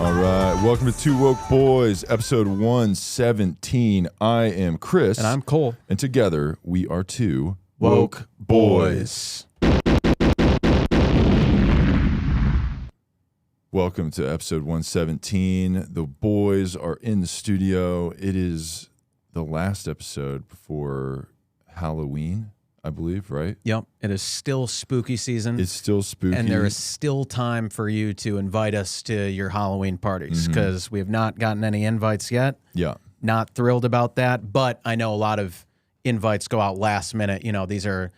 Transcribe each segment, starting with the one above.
All right, welcome to Two Woke Boys, episode 117. I am Chris. And I'm Cole. And together, we are Two Woke Boys. Welcome to episode 117. The boys are in the studio. It is the last episode before Halloween, I believe, right? Yep. It is still spooky season. It's still spooky. And there is still time for you to invite us to your Halloween parties because we have not gotten any invites yet. Yeah. Not thrilled about that, but I know a lot of invites go out last minute. You know, these are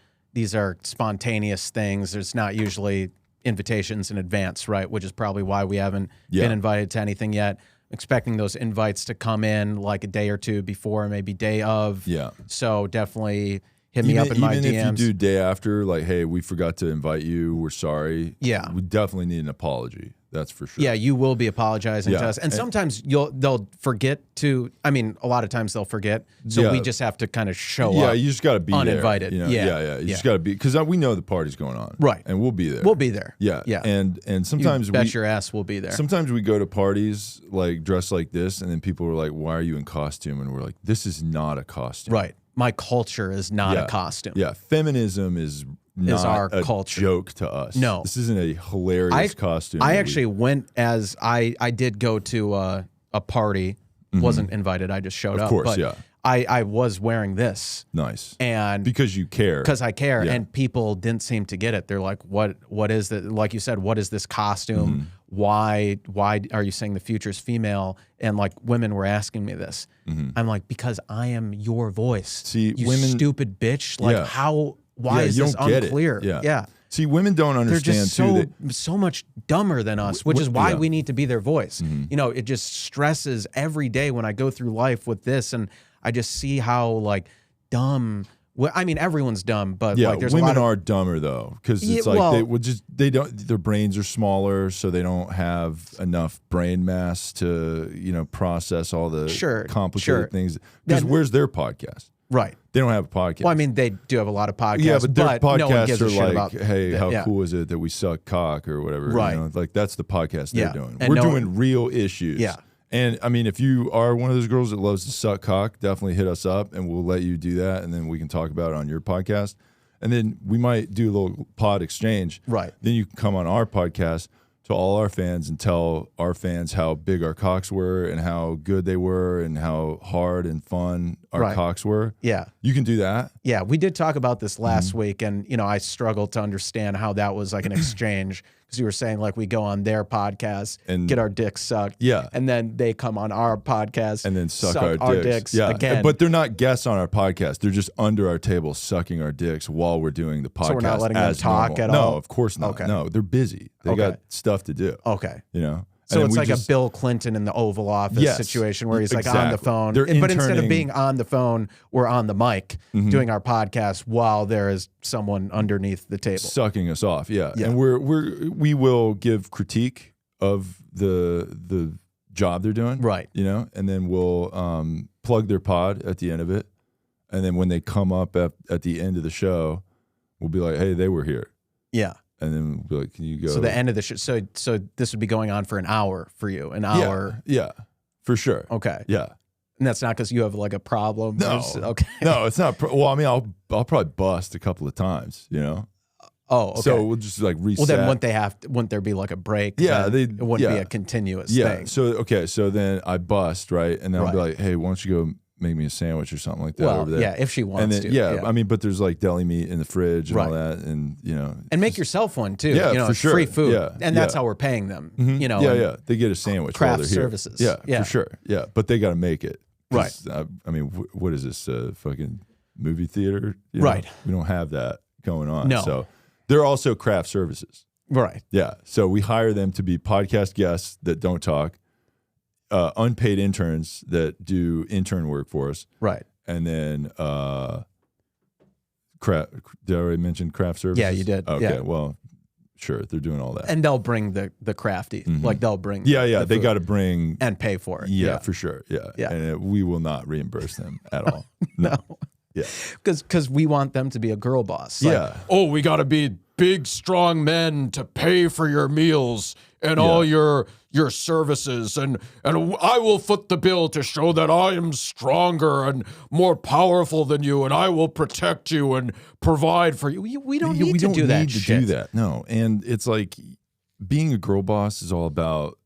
spontaneous things. There's not usually invitations in advance, right? Which is probably why we haven't been invited to anything yet. Expecting those invites to come in like a day or two before, maybe day of. Yeah. So definitely hit me up in my DMs. Even if you do day after, like, hey, we forgot to invite you, we're sorry. Yeah. We definitely need an apology. That's for sure. Yeah, you will be apologizing to us. And sometimes they'll forget to, I mean, a lot of times they'll forget. So we just have to kind of show up. Yeah, you just got to be uninvited. There, you know? You just got to be, because we know the party's going on. Right. And we'll be there. We'll be there. Yeah. And sometimes you bet your ass we'll be there. Sometimes we go to parties like dressed like this, and then people are like, why are you in costume? And we're like, this is not a costume. Right. My culture is not a costume. Yeah. Feminism is not our a culture. Joke to us. No. This isn't a hilarious costume. I actually went as I did go to a party. Wasn't invited. I just showed up. Of course, but yeah. I was wearing this. Nice. And because you care. Because I care. Yeah. And people didn't seem to get it. They're like, what is that? Like you said, what is this costume? Why are you saying the future is female? And like women were asking me this. I'm like, because I am your voice. See, you women, stupid bitch. Like why is this unclear? Yeah. See, women don't understand. They're just so much dumber than us, which is why we need to be their voice. You know, it just stresses every day when I go through life with this, and I just see how like dumb. Well, I mean, everyone's dumb, but like there's women a lot of, are dumber though, because it's like they don't their brains are smaller, so they don't have enough brain mass to process all the complicated things. Because where's their podcast? Right. They don't have a podcast. Well, I mean, they do have a lot of podcasts. Yeah, but their podcasts no one gives a shit are about like, hey, how cool is it that we suck cock or whatever? Right. You know? Like that's the podcast they're doing. And we're doing real issues. Yeah. And I mean, if you are one of those girls that loves to suck cock, definitely hit us up and we'll let you do that. And then we can talk about it on your podcast. And then we might do a little pod exchange. Right. Then you can come on our podcast to all our fans and tell our fans how big our cocks were and how good they were and how hard and fun our cocks were. Yeah. You can do that. Yeah. We did talk about this last week, and, I struggled to understand how that was like an exchange, because you were saying like we go on their podcast and get our dicks sucked. Yeah. And then they come on our podcast and then suck our dicks again. But they're not guests on our podcast. They're just under our table sucking our dicks while we're doing the podcast. So we're not letting them talk at all? No, of course not. Okay. No, they're busy. They got stuff to do. Okay. So it's like a Bill Clinton in the Oval Office situation where he's like on the phone. But instead of being on the phone, we're on the mic doing our podcast while there is someone underneath the table. Sucking us off, yeah. And we will give critique of the job they're doing. Right. And then we'll plug their pod at the end of it. And then when they come up at the end of the show, we'll be like, hey, they were here. Yeah. And then we'll be like, can you go? So the end of the show. So this would be going on for an hour for you. An hour. Yeah, for sure. Okay. Yeah. And that's not because you have like a problem. No. Okay. No, it's not. Well, I mean, I'll probably bust a couple of times. Oh, okay. So we'll just like reset. Well, then wouldn't there be like a break? Yeah, it wouldn't be a continuous thing. So then I bust, right? And then I'll be like, hey, why don't you go make me a sandwich or something like that over there? Yeah, if she wants to. I mean, but there's like deli meat in the fridge and all that, and and make yourself one too. Yeah, for sure. Free food, and that's how we're paying them. They get a sandwich. Craft while they're here. services. Yeah, for sure. Yeah, but they got to make it. Right. I mean, what is this fucking movie theater? Right. We don't have that going on. No. So they're also craft services. Right. Yeah. So we hire them to be podcast guests that don't talk. Unpaid interns that do intern work for us. Right. And then did I already mention craft services? Yeah, you did. Okay, yeah. Well, sure, they're doing all that. And they'll bring the crafty. Like they'll bring the they got to bring and pay for it. Yeah, for sure. Yeah. And we will not reimburse them at all. No. Yeah. Because we want them to be a girl boss. Like, oh, we got to be big, strong men to pay for your meals and all your your services, and I will foot the bill to show that I am stronger and more powerful than you, and I will protect you and provide for you. We don't need to do that shit. Do that. No, and it's like being a girl boss is all about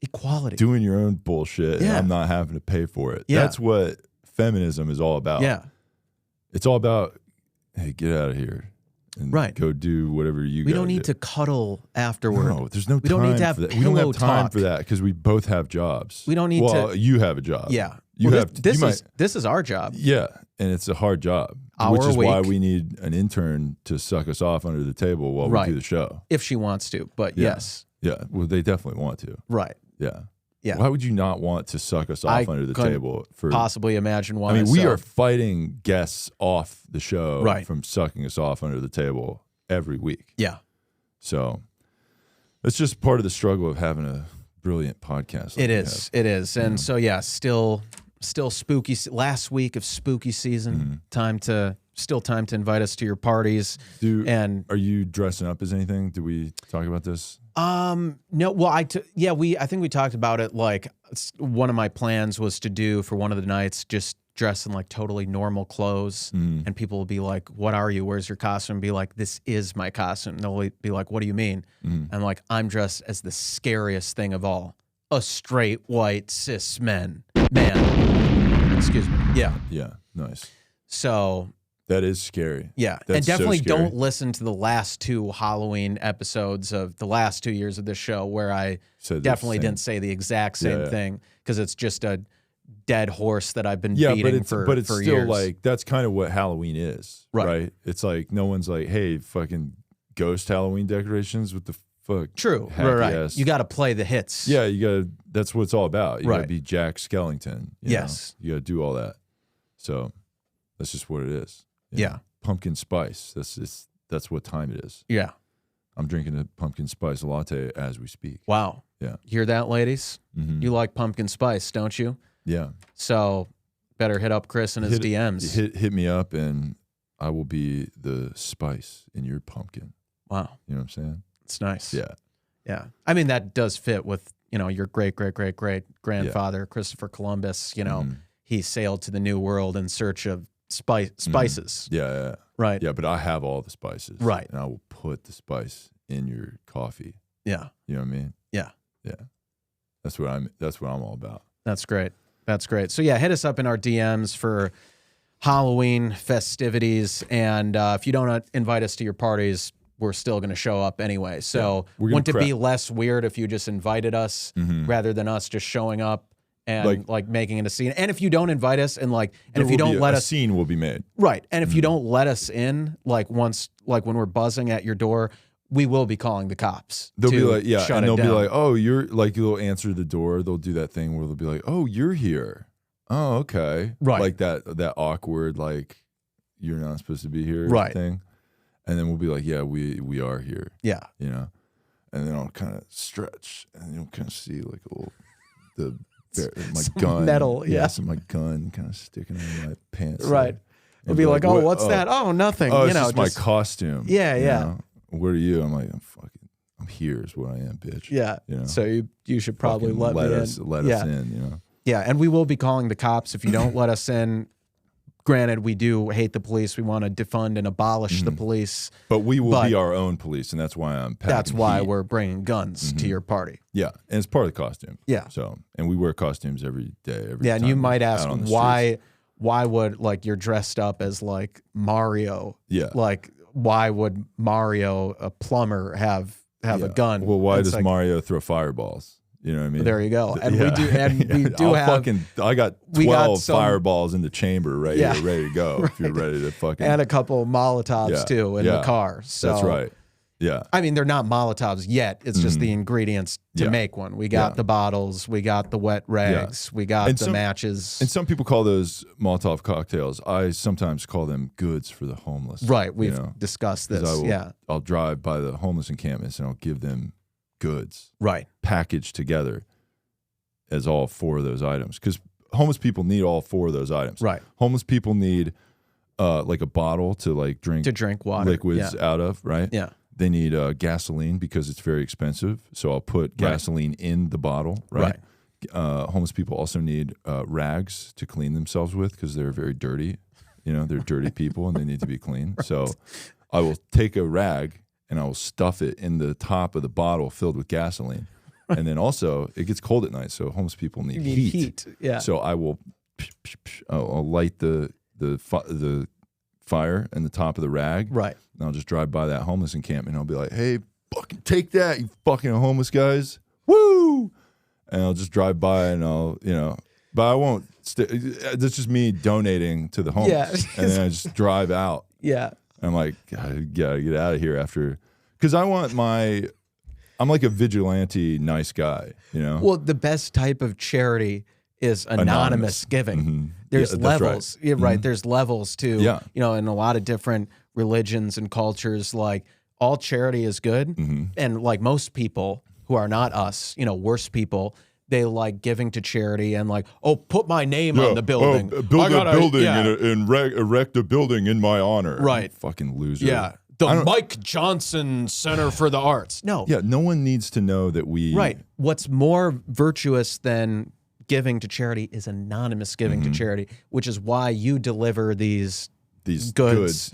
equality, doing your own bullshit, and I'm not having to pay for it. Yeah. That's what feminism is all about. Yeah, it's all about, hey, get out of here. And go do whatever you. We don't need to cuddle afterward. No, there's no time. We don't need to have for that. We don't have time for that because we both have jobs. We don't need to. Well, you have a job. Yeah, this is our job. Yeah, and it's a hard job, which is why we need an intern to suck us off under the table while we do the show. If she wants to, but yes. Yeah, well, they definitely want to. Right. Yeah. Yeah. Why would you not want to suck us off under the table? Possibly imagine why. I mean, we are fighting guests off the show from sucking us off under the table every week. Yeah. So it's just part of the struggle of having a brilliant podcast. It is. It is. And so, yeah, still spooky. Last week of spooky season. Time to invite us to your parties. Are you dressing up as anything? Did we talk about this? No. Well, I think we talked about it. Like, one of my plans was to do for one of the nights just dress in like totally normal clothes, and people will be like, "What are you? Where's your costume?" And be like, "This is my costume." And they'll be like, "What do you mean?" I'm like, "I'm dressed as the scariest thing of all, a straight white cis man." Excuse me. Yeah. Yeah. Nice. So. That is scary. Yeah. That's and definitely so scary. Don't listen to the last 2 Halloween episodes of the last 2 years of this show where I definitely didn't say the exact same thing, because it's just a dead horse that I've been beating for years. But it's still like, that's kind of what Halloween is, right? It's like, no one's like, hey, fucking ghost Halloween decorations with the fuck. True. Right. You got to play the hits. Yeah, you got to, that's what it's all about. You got to be Jack Skellington. Yes. You got to do all that. So that's just what it is. Yeah. Pumpkin spice. That's what time it is. Yeah. I'm drinking a pumpkin spice latte as we speak. Wow. Yeah. Hear that, ladies? You like pumpkin spice, don't you? Yeah. So better hit up Chris in his DMs. Hit me up, and I will be the spice in your pumpkin. Wow. You know what I'm saying? It's nice. Yeah. Yeah. I mean, that does fit with, your great grandfather, Christopher Columbus. He sailed to the New World in search of spices. Yeah. Right. Yeah, but I have all the spices. Right. And I will put the spice in your coffee. Yeah. You know what I mean? Yeah. Yeah. That's what I'm all about. That's great. So yeah, hit us up in our DMs for Halloween festivities, and if you don't invite us to your parties, we're still going to show up anyway. So wouldn't it be less weird if you just invited us rather than us just showing up and like making it a scene? And if you don't invite us, and if you don't let us, a scene will be made. Right. And if you don't let us in, when we're buzzing at your door, we will be calling the cops. They'll be like, and they'll be like, oh, you're like, you'll answer the door. They'll do that thing where they'll be like, oh, you're here. Oh, okay. Right. Like that awkward, like, you're not supposed to be here thing. And then we'll be like, yeah, we are here. Yeah. And then I'll kind of stretch, and you'll kind of see like a little, my gun. Metal, some my gun kind of sticking in my pants. Right. It'll be like, oh, what's that? Oh, nothing. Oh, it's just my costume. Yeah. What are you? I'm like, I'm here is what I am, bitch. Yeah. So you should probably let us in, Yeah, and we will be calling the cops if you don't let us in. Granted, we do hate the police. We want to defund and abolish the police. But we will be our own police, and that's why I'm packing That's why we're bringing guns to your party. Yeah, and it's part of the costume. Yeah. So, and we wear costumes every day. And you might ask why would you're dressed up as like Mario? Yeah. Like, why would Mario, a plumber, have a gun? Well, why does Mario throw fireballs? You know what I mean? There you go. And we do have. I got 12 fireballs in the chamber ready to go. Right. If you're ready to fucking. And a couple of Molotovs too in the car. So that's right. Yeah. I mean, they're not Molotovs yet. It's just the ingredients to make one. We got the bottles. We got the wet rags. We got the matches. And some people call those Molotov cocktails. I sometimes call them goods for the homeless. Right. We've discussed this. I'll drive by the homeless encampments and I'll give them goods packaged together as all 4 of those items, because homeless people need all 4 of those items. Right. Homeless people need like a bottle to like drink water liquids out of, right? Yeah. they need gasoline because it's very expensive. So I'll put gasoline in the bottle, right? Homeless people also need rags to clean themselves with because they're very dirty. You know, they're dirty people and they need to be clean. So I will take a rag and I will stuff it in the top of the bottle filled with gasoline. And then also, it gets cold at night, so homeless people need heat. Yeah. So I will, I'll light the fire in the top of the rag. Right. And I'll just drive by that homeless encampment and I'll be like, hey, fucking take that, you fucking homeless guys. Woo! And I'll just drive by and I'll, you know, but I won't, that's just me donating to the homeless. Yeah. And then I just drive out. Yeah. I'm like, I gotta get out of here after, because I want I'm like a vigilante nice guy, you know? Well, the best type of charity is anonymous giving. Mm-hmm. There's levels. Right. Yeah, right. There's levels too. Yeah. You know, in a lot of different religions and cultures, like all charity is good. And like most people who are not us, you know, worse people, they like giving to charity and like, oh, put my name on the building. Build a building and erect a building in my honor. Right. Fucking loser. Yeah. The Mike Johnson Center for the Arts. No. Yeah, no one needs to know that we... Right. What's more virtuous than giving to charity is anonymous giving to charity, which is why you deliver these goods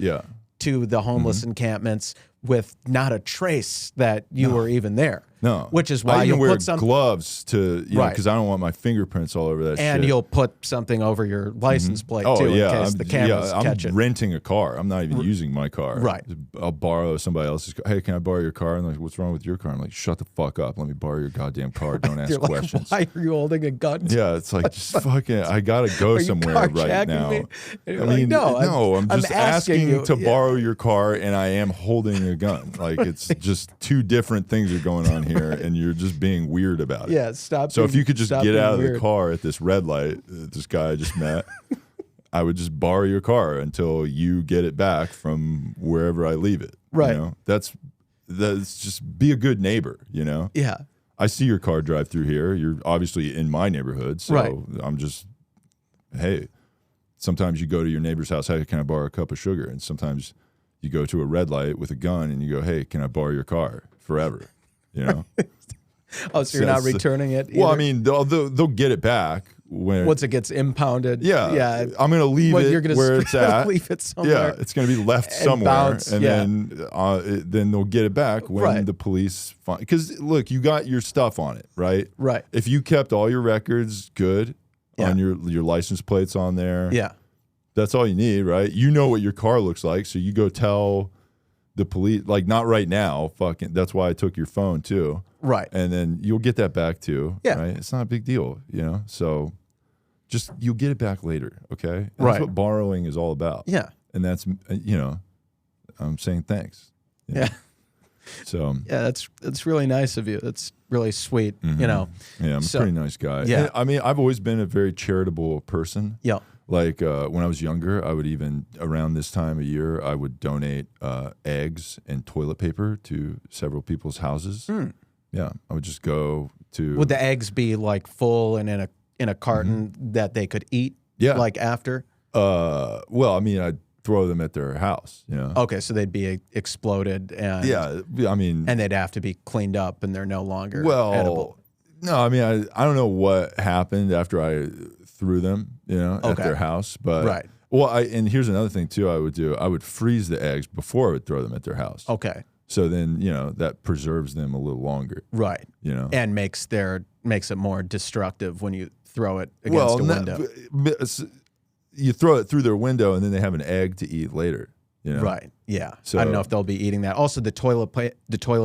to the homeless encampments with not a trace that you were even there. No. Which is why you'll wear gloves to, you know, because I don't want my fingerprints all over that shit. And you'll put something over your license plate, too, in case the cameras catch it. I'm renting a car. I'm not even using my car. Right. I'll borrow somebody else's car. Hey, can I borrow your car? And like, what's wrong with your car? I'm like, shut the fuck up. Let me borrow your goddamn car. Don't ask questions. Why are you holding a gun? Yeah, it's like, just fucking, I gotta go somewhere right now. Me? I mean, no, I'm just asking you to borrow your car, and I am holding a gun. Like, it's just two different things are going on here, and you're just being weird about it. Yeah, stop. So if you could just get out of the car at this red light, this guy I just met, I would just borrow your car until you get it back from wherever I leave it. Right. You know? That's just be a good neighbor, you know? Yeah. I see your car drive through here. You're obviously in my neighborhood, so I'm just, hey, sometimes you go to your neighbor's house, hey, can I borrow a cup of sugar? And sometimes you go to a red light with a gun and you go, hey, can I borrow your car forever? You know? Oh, so you're not returning it either? Well, I mean, they'll get it back once it gets impounded. Yeah. I'm going to leave it where it's at. Leave it somewhere. Yeah, it's going to be left somewhere. Then they'll get it back when the police find. Because, look, you got your stuff on it, right? Right. If you kept all your records good on your license plates on there, that's all you need, right? You know what your car looks like, so you go tell the police, like, not right now, fucking, that's why I took your phone too. Right. And then you'll get that back too. Yeah. Right. It's not a big deal, you know? So just, you'll get it back later. Okay. And right. That's what borrowing is all about. Yeah. And that's, you know, I'm saying thanks. You know? Yeah. So. Yeah. That's really nice of you. That's really sweet. You know? Yeah. I'm a pretty nice guy. Yeah. And, I mean, I've always been a very charitable person. Yeah. Like when I was younger, I would even, around this time of year, I would donate eggs and toilet paper to several people's houses. Yeah, I would just go to. Would the eggs be like full and in a carton that they could eat? Yeah, like after. Well, I mean, I'd throw them at their house. You know. Okay, so they'd be exploded and. Yeah, I mean. And they'd have to be cleaned up, and they're no longer edible. No, I mean, I don't know what happened after I threw them, you know, at their house, but well, and here's another thing too. I would freeze the eggs before I would throw them at their house. Okay. So then, you know, that preserves them a little longer. Right. You know, and makes it more destructive when you throw it against a window. You throw it through their window, and then they have an egg to eat later. You know? Right. Yeah. So I don't know if they'll be eating that. Also, the toilet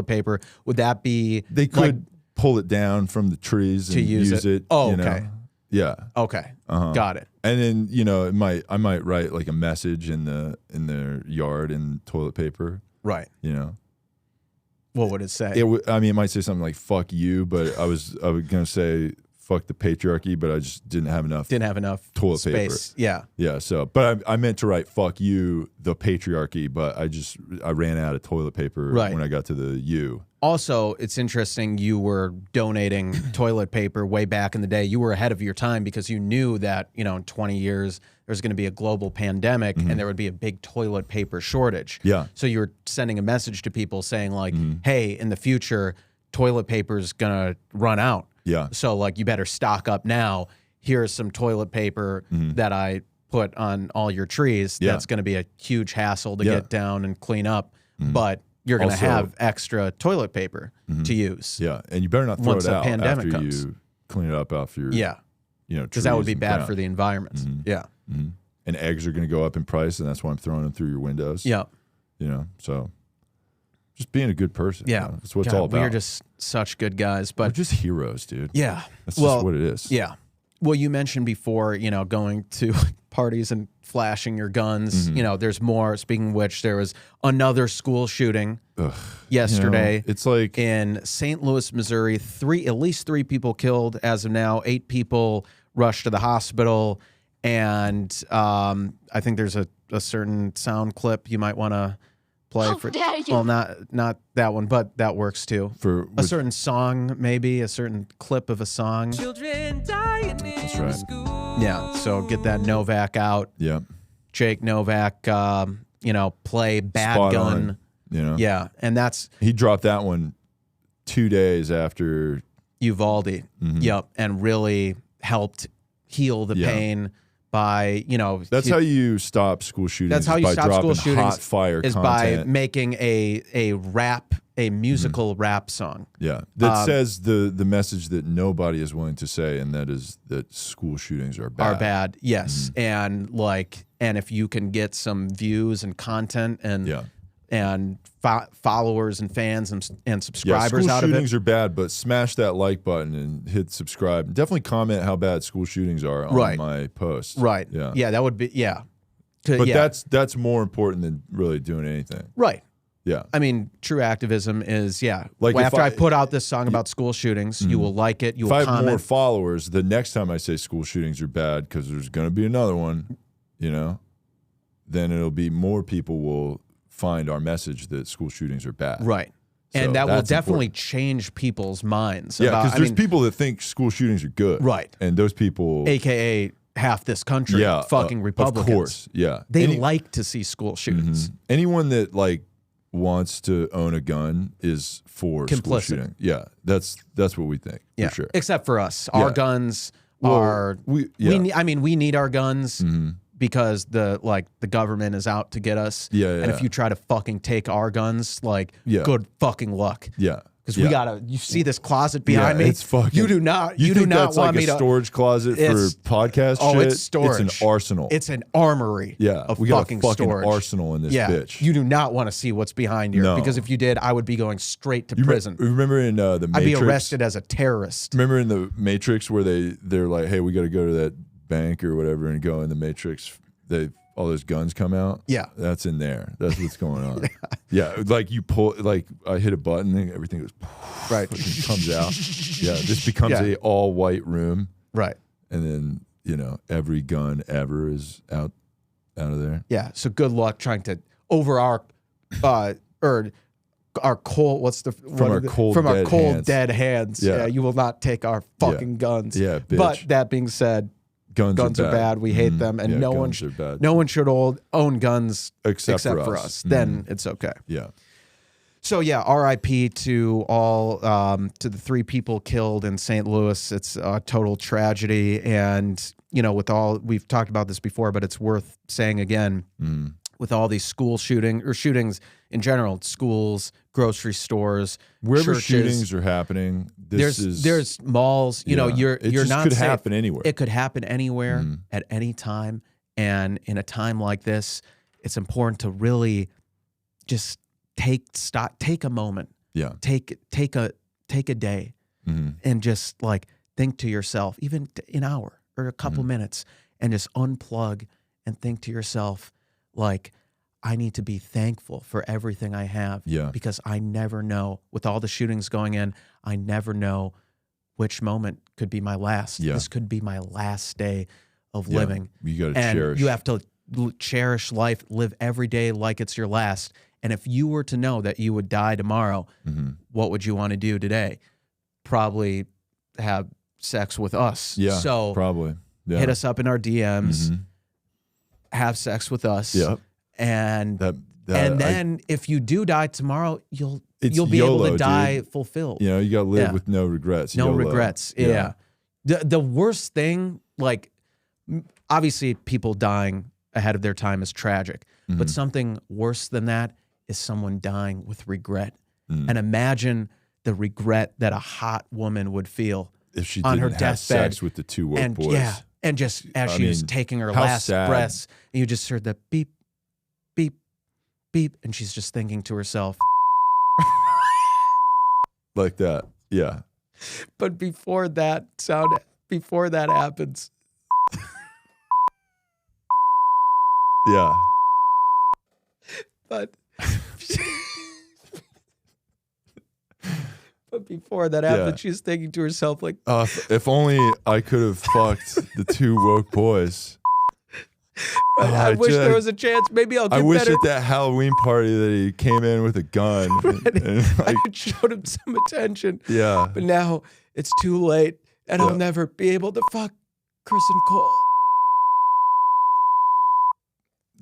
paper, would that be? They could pull it down from the trees and use it. Oh, okay. Know? Yeah. Okay. Got it. And then, you know, I might write like a message in their yard in toilet paper. Right. You know. What would it say? I mean, it might say something like "fuck you," but I was gonna say "fuck the patriarchy," but I just didn't have enough toilet space. Paper. Yeah. Yeah. So, but I meant to write "fuck you, the patriarchy," but I ran out of toilet paper when I got to the U. Also, it's interesting you were donating toilet paper way back in the day. You were ahead of your time because you knew that, you know, in 20 years, there's going to be a global pandemic and there would be a big toilet paper shortage. Yeah. So you're sending a message to people saying like, hey, in the future, toilet paper is going to run out. Yeah. So like you better stock up now. Here's some toilet paper that I put on all your trees. Yeah. That's going to be a huge hassle to get down and clean up. But you're going to have extra toilet paper to use. Yeah. And you better not throw it out after you clean it up off your, because that would be bad for the environment. Yeah. And eggs are going to go up in price, and that's why I'm throwing them through your windows. Yeah. So just being a good person. Yeah. That's what it's all about. We're just such good guys. But we're just heroes, dude. Yeah. That's just what it is. Yeah. Well, you mentioned before, going to parties and flashing your guns. There's more. Speaking of which, there was another school shooting yesterday. It's like in St. Louis, Missouri. At least 3 people killed as of now. 8 people rushed to the hospital. And I think there's a certain sound clip you might want to play for. Well, not that one, but that works too. For a certain song, maybe a certain clip of a song. Children dying in That's right. school. Yeah. So get that Novak out. Yeah. Jake Novak. Play Bad Spot Gun. On, Yeah, and he dropped that one 2 days after Uvalde. Yep, and really helped heal the pain. By that's how you stop school shootings. That's how you stop school shootings. Hot fire is content. by making a musical rap song. Yeah, that says the message that nobody is willing to say, and that is that school shootings are bad. Yes, and if you can get some views and content and followers and fans and subscribers out of it. School shootings are bad, but smash that like button and hit subscribe. Definitely comment how bad school shootings are on my post. Right. Yeah. Yeah, that would be But that's more important than really doing anything. Right. Yeah. I mean, true activism is Like after I put out this song about school shootings, you will like it. You will comment. If I have more followers, the next time I say school shootings are bad because there's going to be another one, then it'll be more people will find our message that school shootings are bad. Right. So and that will definitely change people's minds. Yeah, because there's people that think school shootings are good. Right. And those people... AKA half this country, fucking Republicans. Of course, yeah. They like to see school shootings. Anyone that wants to own a gun is for school shooting. Yeah, that's what we think, for sure. Except for us. Our guns are... We need our guns... Because the government is out to get us. And if you try to fucking take our guns, good fucking luck. Yeah. Because you see this closet behind me? It's fucking, you do not want me to. It's a storage closet for podcast shit? Oh, it's storage. It's an arsenal. It's an armory of we got fucking a fucking storage. arsenal in this bitch. You do not want to see what's behind here. No. Because if you did, I would be going straight to prison. Remember in the Matrix? I'd be arrested as a terrorist. Remember in the Matrix where they're like, hey, we got to go to that bank or whatever and go in the Matrix. All those guns come out. Yeah, that's in there. That's what's going on. You pull, I hit a button and everything goes right. It comes out. Yeah, this becomes a all white room. Right, and then every gun ever is out of there. Yeah. So good luck trying to over our cold. What's the our cold dead hands? Yeah, you will not take our fucking guns. Yeah, bitch. But that being said. Guns are bad. We hate them, and no one should own guns except for us. Then it's okay. Yeah. So R.I.P. to all to the 3 people killed in St. Louis. It's a total tragedy, and we've talked about this before, but it's worth saying again. With all these school shootings in general, schools, grocery stores, wherever churches, shootings are happening, there's malls. You're not could safe. Happen anywhere. It could happen anywhere at any time, and in a time like this, it's important to really just take a moment. Yeah, take a day, and just think to yourself, even an hour or a couple minutes, and just unplug and think to yourself. I need to be thankful for everything I have because I never know, with all the shootings going in, I never know which moment could be my last. Yeah. This could be my last day of living. You got to cherish. You have to cherish life, live every day like it's your last. And if you were to know that you would die tomorrow, what would you want to do today? Probably have sex with us. Yeah, so probably. Yeah. Hit us up in our DMs. have sex with us. Yep. And then if you do die tomorrow, you'll be YOLO, able to die dude. fulfilled. You know, you got to live with no regrets. No YOLO. regrets. Yeah. The worst thing, like, obviously people dying ahead of their time is tragic, but something worse than that is someone dying with regret. And imagine the regret that a hot woman would feel if she on didn't her have deathbed sex with the two woke boys. Yeah, and just as she was taking her last breaths, and you just heard the beep, beep, beep, and she's just thinking to herself, like that. Yeah. But before that happens, yeah. But before that happened, she's thinking to herself, like, if only I could have fucked the two woke boys. Right, I wish there was a chance. Maybe I'll get better. I wish at that Halloween party that he came in with a gun. And I showed him some attention. Yeah. But now it's too late, and I'll never be able to fuck Chris and Cole.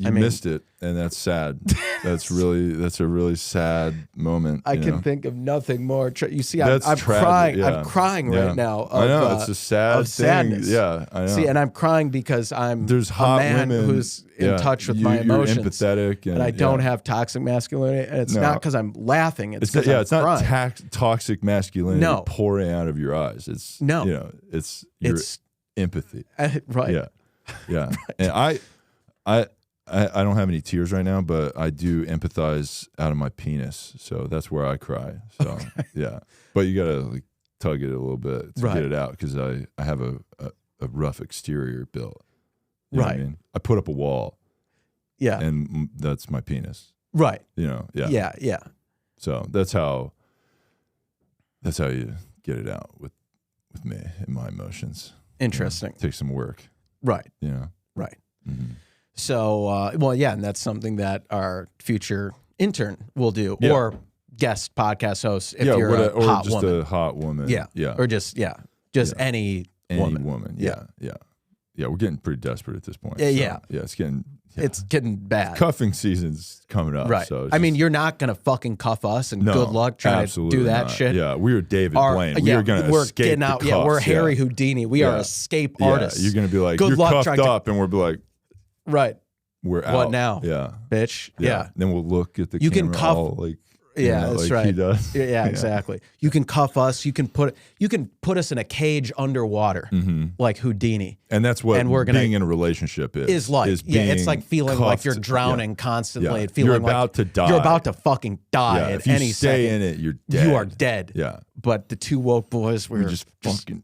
You missed it, and that's sad. That's a really sad moment. I can think of nothing more. You see, I'm crying. Yeah. I'm crying right now. I know it's a sad thing. Sadness. Yeah, I know. See, and I'm crying because there's hot a man women who's in touch with my emotions. You're empathetic, and I don't have toxic masculinity. And it's not because I'm laughing. It's because it's not toxic masculinity pouring out of your eyes. It's it's your empathy. Right. Yeah. Right. And I don't have any tears right now, but I do empathize out of my penis, so that's where I cry. So yeah, but you gotta like tug it a little bit to get it out because I have a rough exterior built. You know what I mean? I put up a wall. Yeah, and that's my penis. Right. You know. Yeah. Yeah. Yeah. So that's how you get it out with me and my emotions. Interesting. Take some work. Right. You know. Right. Mm-hmm. So, and that's something that our future intern will do, or guest podcast host if you're a hot just woman. a hot woman. Yeah, or just any woman. Yeah. We're getting pretty desperate at this point. Yeah. It's getting bad. Cuffing season's coming up. Right. So I mean, you're not gonna fucking cuff us, and good luck trying to do that shit. Yeah, we're David Blaine. We're gonna escape the cuffs. Yeah, we're Harry Houdini. We are escape artists. You're gonna be like, you're cuffed up, and we'll be like. Right. We're out. What now? Yeah. Bitch. Yeah. Then we'll look at the camera can cuff, all like that's like right. He does. Yeah, exactly. You can cuff us. You can put us in a cage underwater like Houdini. And that's what being in a relationship is like. It's like feeling like you're drowning constantly. Feeling you're about to die. You're about to fucking die at any second. If you stay in it, you're dead. You are dead. Yeah. But the two woke boys we're just fucking.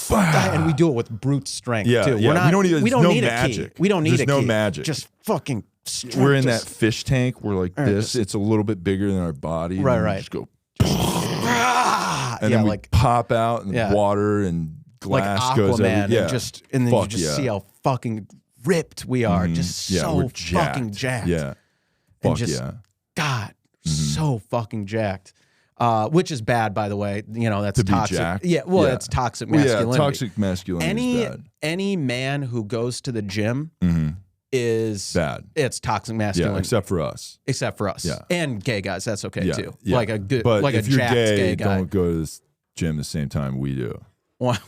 And we do it with brute strength too. Yeah. We don't need magic. A key. We don't need There's a key. no magic. Just fucking. We're in that fish tank. We're like this. It's a little bit bigger than our body. Right. We just go. And then we pop out and water and glass like goes over. And then you just see how fucking ripped we are. Just so fucking jacked. Yeah. And just God, so fucking jacked. Which is bad, by the way. You know, that's toxic. It's toxic masculinity. Yeah, toxic masculinity is bad. Any man who goes to the gym is bad. It's toxic masculinity. Yeah, except for us. Yeah. And gay guys, that's okay too. Yeah. Like a good, but like if a you're jacked gay guy. Don't go to the gym the same time we do. Why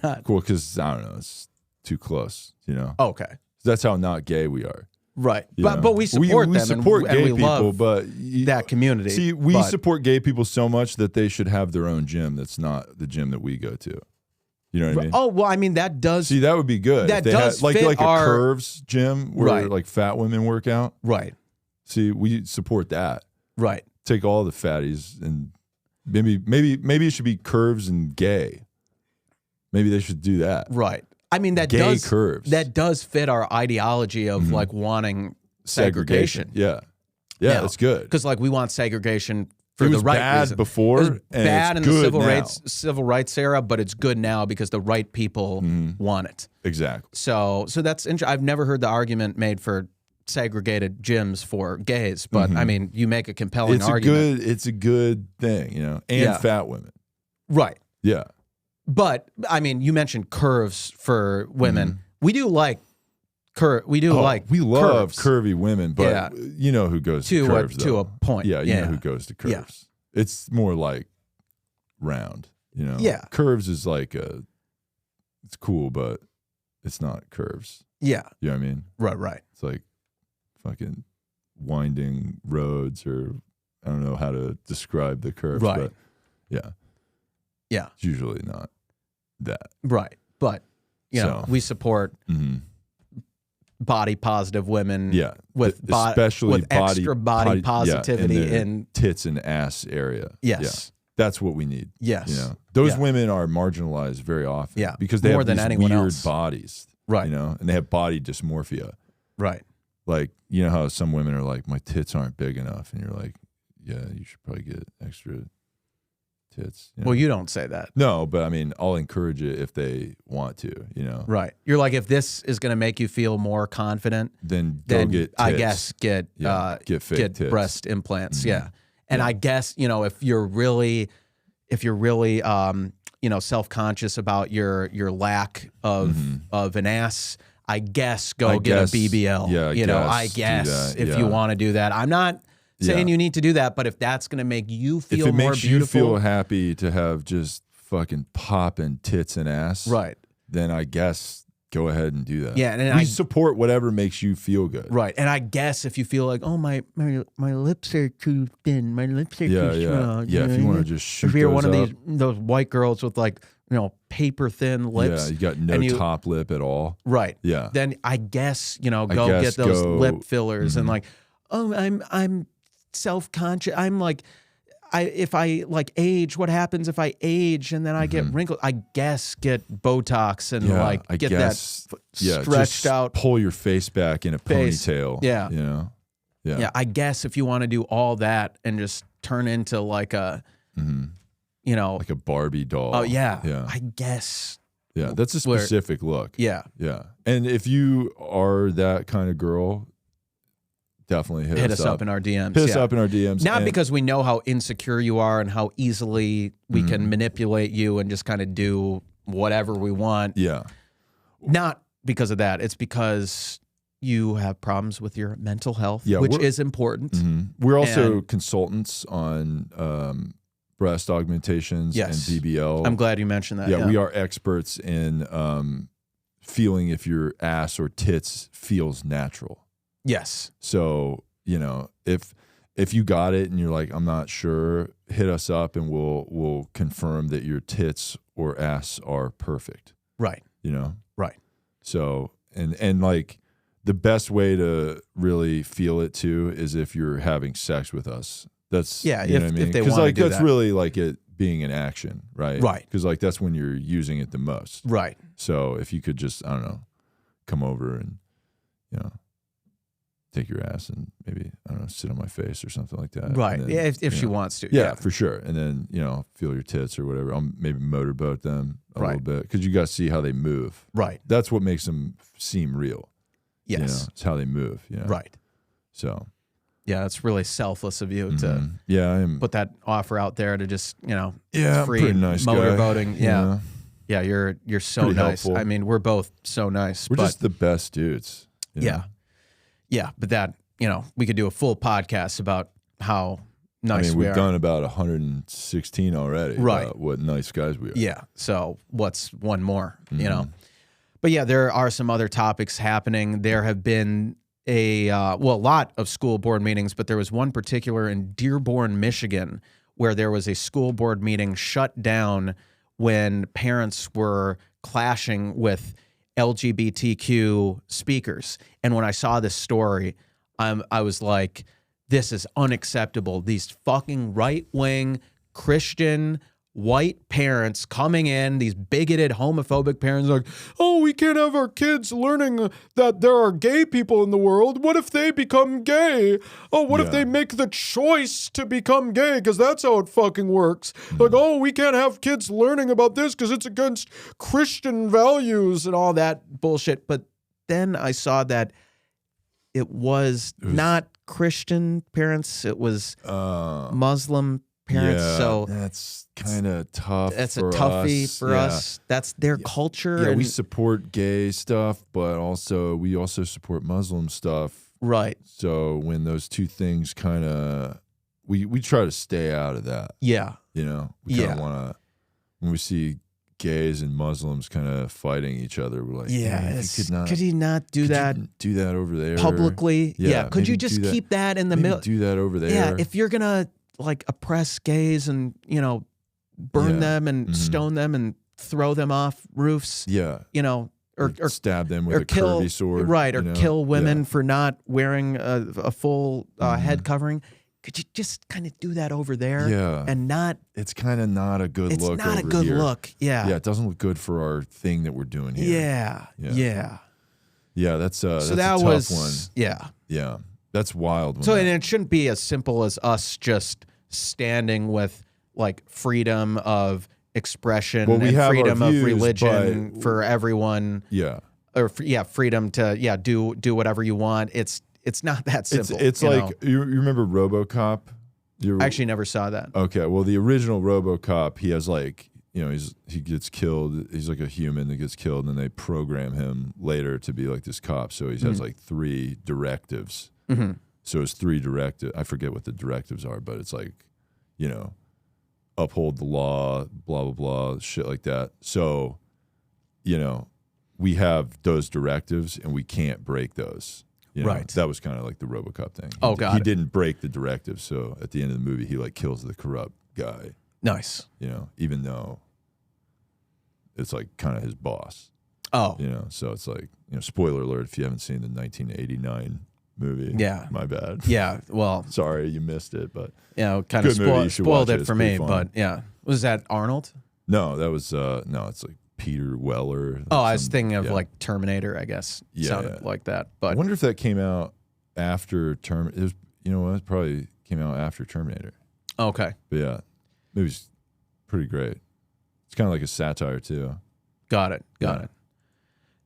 not? Cool, because I don't know, it's too close. You know. Okay. That's how not gay we are. Right, but we support them. We support gay and we people, love but that community. See, we support gay people so much that they should have their own gym. That's not the gym that we go to. You know what I mean? Oh well, I mean that does. See, that would be good. That does fit like our a Curves gym where like fat women work out. Right. See, we support that. Right. Take all the fatties and maybe it should be Curves and gay. Maybe they should do that. Right. I mean that gay curves. That does fit our ideology of like wanting segregation. Yeah, that's good. Because like we want segregation for the right bad reason. Before, it was and bad it's in good the civil rights era, but it's good now because the right people want it. Exactly. So that's interesting. I've never heard the argument made for segregated gyms for gays, but I mean, you make a compelling argument. It's a good thing, you know, and fat women. Right. Yeah. But I mean, you mentioned curves for women. We do like We love curvy women, but you know who goes to curves to a point. Yeah, you know who goes to curves. Yeah. It's more like round, you know. Yeah. Curves is like it's cool, but it's not curves. Yeah. You know what I mean? Right. It's like fucking winding roads, or I don't know how to describe the curves, but yeah. It's usually not that. Right. But you know, we support body positive women with especially with extra body positivity in tits and ass area. Yes. Yeah. That's what we need. Yes. You know? Those women are marginalized very often. Yeah. Because they have these anyone weird else. bodies. Right. You know, and they have body dysmorphia. Right. Like, you know how some women are like, my tits aren't big enough, and you're like, yeah, you should probably get extra tits. You know? Well, you don't say that. No, but I mean, I'll encourage it if they want to, you know. Right. You're like, if this is going to make you feel more confident, then get tits. I guess get fake tits. Breast implants. Yeah. And I guess, you know, if you're really you know, self-conscious about your lack of an ass, I guess get a BBL. Yeah, I guess if you want to do that. I'm not saying you need to do that, but if that's going to make you feel more beautiful. If it makes you feel happy to have just fucking popping tits and ass, right, then I guess go ahead and do that. Yeah, and we support whatever makes you feel good. Right. And I guess if you feel like, oh, my lips are too thin, my lips are too strong. Yeah, if you want to just shoot if you're those one up, of those white girls with like, you know, paper thin lips. Yeah, you got no top lip at all. Right. Yeah. Then I guess, you know, get those lip fillers and like, oh, I'm self-conscious. I'm like, if I like age, what happens if I age and then I get wrinkles? I guess get Botox and that stretched out. Pull your face back in a ponytail. Yeah. You know? Yeah. Yeah. I guess if you want to do all that and just turn into like a, you know, like a Barbie doll. Oh yeah. Yeah. I guess. Yeah. That's a specific look. Yeah. Yeah. And if you are that kind of girl, definitely hit us up in our DMs. Hit us up in our DMs. Not because we know how insecure you are and how easily we can manipulate you and just kind of do whatever we want. Yeah. Not because of that. It's because you have problems with your mental health, which is important. We're also consultants on breast augmentations and BBL. I'm glad you mentioned that. Yeah, we are experts in feeling if your ass or tits feels natural. Yes. So, you know, if you got it and you're like, I'm not sure, hit us up and we'll confirm that your tits or ass are perfect. Right. You know? Right. So, and like the best way to really feel it too is if you're having sex with us. That's, you know what I mean? Because like that's really like it being in action, right? Right. Because like that's when you're using it the most. Right. So if you could just, I don't know, come over and, you know, take your ass and maybe, I don't know, sit on my face or something like that. Right. Then, yeah, if she wants to. Yeah, for sure. And then, you know, feel your tits or whatever. I'll maybe motorboat them a little bit because you got to see how they move. Right. That's what makes them seem real. Yes. You know, it's how they move. You know? Right. So. Yeah, it's really selfless of you to put that offer out there to just, you know, free pretty nice motorboating. Yeah. Yeah, you're so pretty nice. helpful. I mean, we're both so nice. We're just the best dudes. You know? Yeah, but that, you know, we could do a full podcast about how nice we are. We've done about 116 already. Right. About what nice guys we are. Yeah. So what's one more, you know? But yeah, there are some other topics happening. There have been a lot of school board meetings, but there was one particular in Dearborn, Michigan, where there was a school board meeting shut down when parents were clashing with LGBTQ speakers. And when I saw this story, I was like, this is unacceptable. These fucking right-wing Christian white parents coming in, these bigoted homophobic parents like, oh, we can't have our kids learning that there are gay people in the world. What if they become gay? Oh, what if they make the choice to become gay? Because that's how it fucking works. Like, oh, we can't have kids learning about this because it's against Christian values and all that bullshit. But then I saw that it was not Christian parents. It was Muslim parents. Yeah, so that's kind of tough. That's for a toughie us. for us. That's their culture. Yeah, and we support gay stuff, but we also support Muslim stuff. Right. So when those two things kind of, we try to stay out of that. Yeah. You know, we kind of want to, when we see gays and Muslims kind of fighting each other, we're like, could he not do that? Do that over there publicly? Yeah. Could you just keep that in the middle? Do that over there. Yeah. If you're gonna like oppress gays and burn them and stone them and throw them off roofs. Yeah. Or stab them with a curvy sword. Right. Or kill women for not wearing a full head covering. Could you just kind of do that over there? Yeah. And not... It's kind of not a good look. It's not a good look. Yeah. Yeah, it doesn't look good for our thing that we're doing here. Yeah. Yeah, that's a that tough was one. Yeah. Yeah. That's wild. And it shouldn't be as simple as us just standing with like freedom of expression and freedom of religion for everyone. Yeah. Or freedom to do whatever you want. It's not that simple. It's like you remember Robocop? I actually never saw that. Okay, well the original Robocop, he has like, he gets killed. He's like a human that gets killed, and then they program him later to be like this cop. So he has like 3 directives. Mm-hmm. So it's 3 directives. I forget what the directives are, but it's like, uphold the law, blah blah blah, shit like that. So, we have those directives, and we can't break those. Right. That was kind of like the Robocop thing. He didn't break the directive, so at the end of the movie, he like kills the corrupt guy. Nice. Even though it's like kind of his boss. Oh. So it's like, spoiler alert if you haven't seen the 1989 movie. Yeah. My bad. Yeah. Well. Sorry you missed it, but kind of spoiled it for me. But yeah, was that Arnold? No, that was it's like Peter Weller. I was thinking of like Terminator, I guess. Sounded like that. But I wonder if that came out after Terminator. It probably came out after Terminator. Okay. But yeah, movie's pretty great. It's kind of like a satire too. Got it.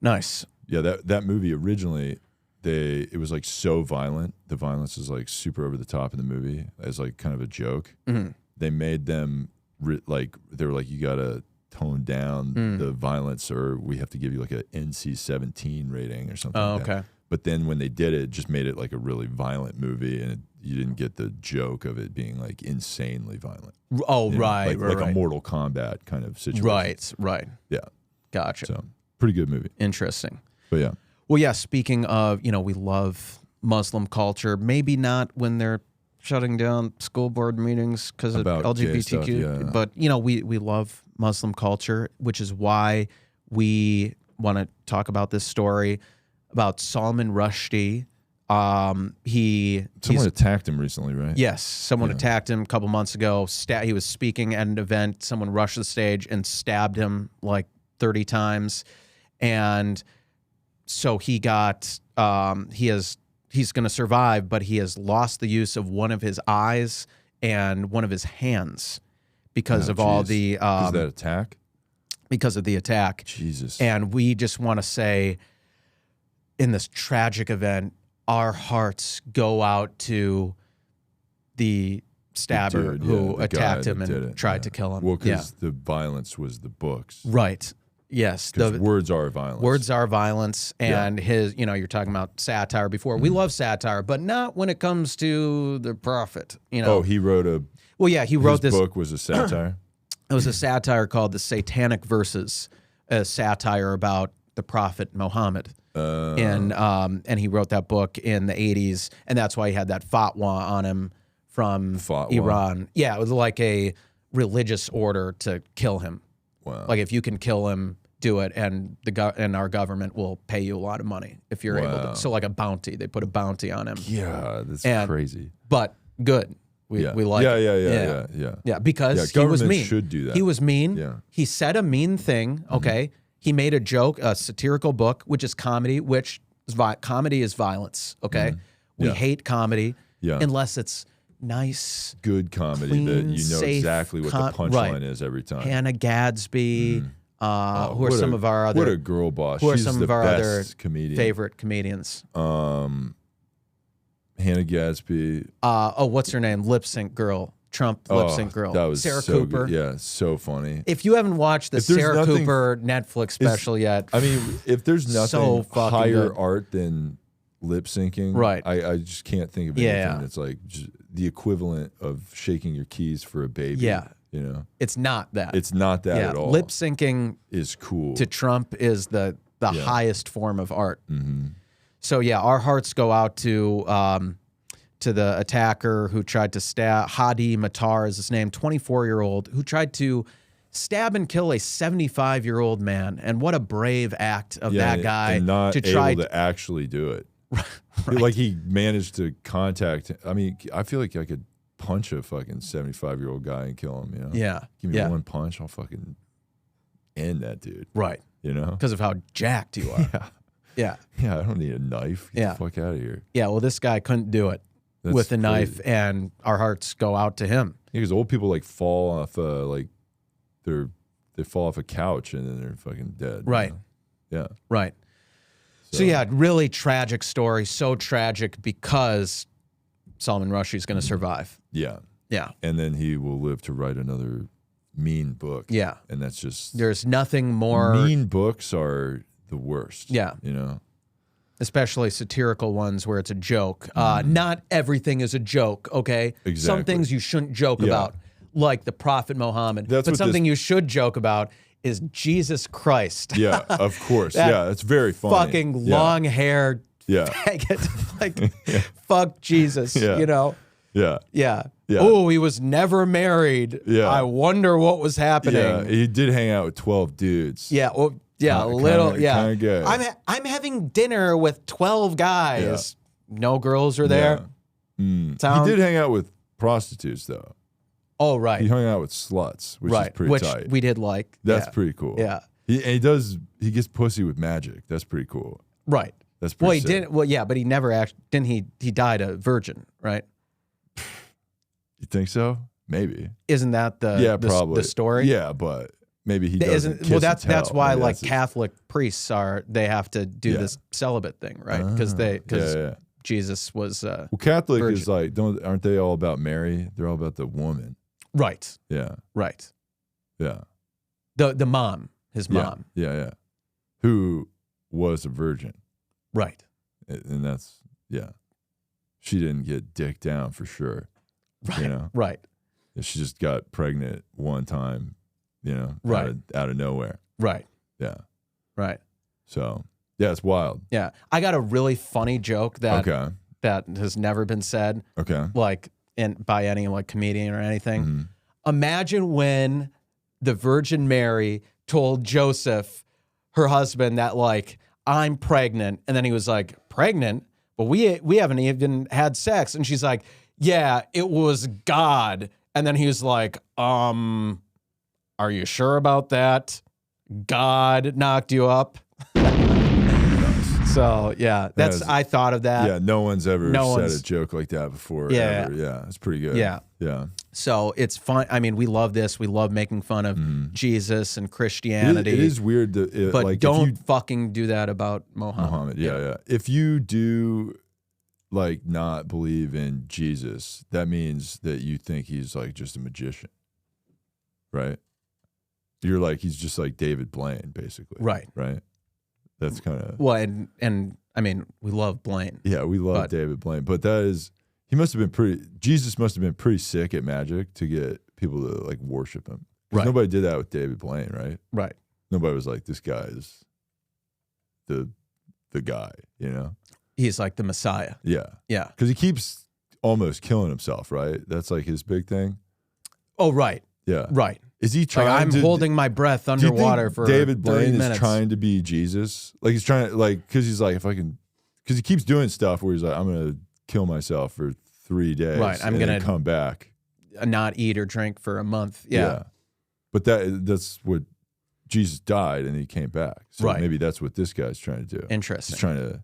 Nice. Yeah, that movie originally, it was like so violent. The violence is like super over the top in the movie as like kind of a joke. Mm-hmm. They made them they were like, you gotta tone down the violence, or we have to give you like a NC-17 rating or something. Oh, okay. But then when they did it just made it like a really violent movie, and you didn't get the joke of it being like insanely violent. Oh, right, like a Mortal Kombat kind of situation. Right. Yeah. Gotcha. So pretty good movie. Interesting. But yeah. Well, yeah, speaking of, we love Muslim culture, maybe not when they're shutting down school board meetings because of LGBTQ, stuff, but we love Muslim culture, which is why we want to talk about this story about Salman Rushdie. Someone attacked him recently, right? Yes, someone attacked him a couple months ago. He was speaking at an event. Someone rushed the stage and stabbed him like 30 times, and so he got he's going to survive, but he has lost the use of one of his eyes and one of his hands because of all the because of that attack. Because of the attack, Jesus. And we just want to say, in this tragic event, our hearts go out to the stabber who attacked him and tried to kill him. Well, because the violence was the books. Right. Yes. Because words are violence. Words are violence. And his, you're talking about satire before. We love satire, but not when it comes to the prophet. Oh, he wrote he wrote this book was a satire? It was a satire called The Satanic Verses, a satire about the prophet Muhammad. And he wrote that book in the 80s, and that's why he had that fatwa on him from Iran. Yeah, it was like a religious order to kill him. Wow. Like if you can kill him, do it, and our government will pay you a lot of money if you're able to. So like a bounty, they put a bounty on him. Yeah, that's crazy. But good. We like it. Yeah, because he was mean. Should do that. He was mean. Yeah. He said a mean thing. Okay. He made a joke, a satirical book, which is comedy, comedy is violence. Okay. We hate comedy unless it's nice, good comedy clean, that you know safe, exactly what the punchline is every time. Hannah Gadsby, who are some of our other what a girl boss. Who are She's some the of our best other comedian. favorite comedians? Hannah Gadsby. What's her name? Lip sync girl. Trump lip sync girl. That was Sarah so Cooper. Good. Yeah, so funny. If you haven't watched the Sarah Cooper Netflix special yet, I mean, if there's nothing higher good. art than lip syncing, right? I just can't think of anything that's like just the equivalent of shaking your keys for a baby. Yeah. You know, it's not that. It's not that at all. Lip syncing is cool. To Trump is the highest form of art. Mm-hmm. So yeah, our hearts go out to the attacker who tried to stab. Hadi Matar is his name, 24-year-old, who tried to stab and kill a 75-year-old man. And what a brave act of that guy and not to try able to actually do it. Right. Like he managed to contact. I mean, I feel like I could punch a fucking 75-year-old guy and kill him. You know? Yeah. Give me one punch, I'll fucking end that dude. Right. You know, because of how jacked you are. Yeah. I don't need a knife. Get the fuck out of here. Yeah. Well, this guy couldn't do it with a knife, and our hearts go out to him. Yeah, because old people like fall off they fall off a couch and then they're fucking dead. Right. You know? Yeah. Right. So yeah, really tragic story. So tragic because Salman Rushdie is going to survive. Yeah. Yeah. And then he will live to write another mean book. Yeah. And that's just... There's nothing more... Mean books are the worst. Yeah. You know? Especially satirical ones where it's a joke. Not everything is a joke, okay? Exactly. Some things you shouldn't joke about, like the Prophet Muhammad. But something you should joke about is Jesus Christ. Yeah, of course. It's very funny. Fucking long hair. Faggot. Like, fuck Jesus, you know? Yeah. Oh, he was never married. Yeah. I wonder what was happening. Yeah, he did hang out with 12 dudes. Yeah, well, a little. Kind of good. I'm having dinner with 12 guys. Yeah. No girls are there. He did hang out with prostitutes, though. Oh, right. He hung out with sluts, which is pretty tight. We did like. That's pretty cool. Yeah. He gets pussy with magic. That's pretty cool. Right. That's pretty sick. He didn't. Well, yeah, but he never actually didn't. He died a virgin, right? You think so? Maybe. Isn't that probably the story? Yeah, but maybe he doesn't. Kiss That's why maybe Catholic priests they have to do this celibate thing, right? Because Jesus was. Well, Catholic virgin. Is like aren't they all about Mary? They're all about the woman. Right. Yeah. Right. Yeah. The mom, his mom. Yeah. Who was a virgin. Right. And that's she didn't get dick down for sure. Right. You know? Right. She just got pregnant one time, you know, out of nowhere. Right. Yeah. Right. So, yeah, it's wild. Yeah. I got a really funny joke that has never been said. Okay. Like by any like comedian or anything. Mm-hmm. Imagine when the Virgin Mary told Joseph, her husband, that like, I'm pregnant. And then he was like, pregnant? But we haven't even had sex. And she's like, yeah, it was God. And then he was like, are you sure about that? God knocked you up? So, yeah, I thought of that. Yeah, no one's ever said a joke like that before. Yeah. Ever. Yeah, it's pretty good. Yeah. Yeah. So it's fun. I mean, we love this. We love making fun of Jesus and Christianity. It is weird. But like, don't fucking do that about Muhammad. Yeah. If you do like not believe in Jesus, that means that you think he's like just a magician, right? You're like, he's just like David Blaine, basically. Right. That's kind of... Well, and I mean, we love Blaine. Yeah, we love David Blaine. But Jesus must have been pretty sick at magic to get people to like worship him. Right. Nobody did that with David Blaine, right? Right. Nobody was like, this guy is the guy, you know? He's like the Messiah. Yeah. Yeah. Because he keeps almost killing himself, right? That's like his big thing. Oh, right. Yeah. Right. Is he trying I'm holding my breath underwater for David Blaine 30 minutes. Is trying to be Jesus? Like he's trying to, like, because he's like, because he keeps doing stuff where he's like, I'm going to kill myself for 3 days. Right. I'm going to come back. Not eat or drink for a month. Yeah. But that's what Jesus died and he came back. So maybe that's what this guy's trying to do. Interesting. He's trying to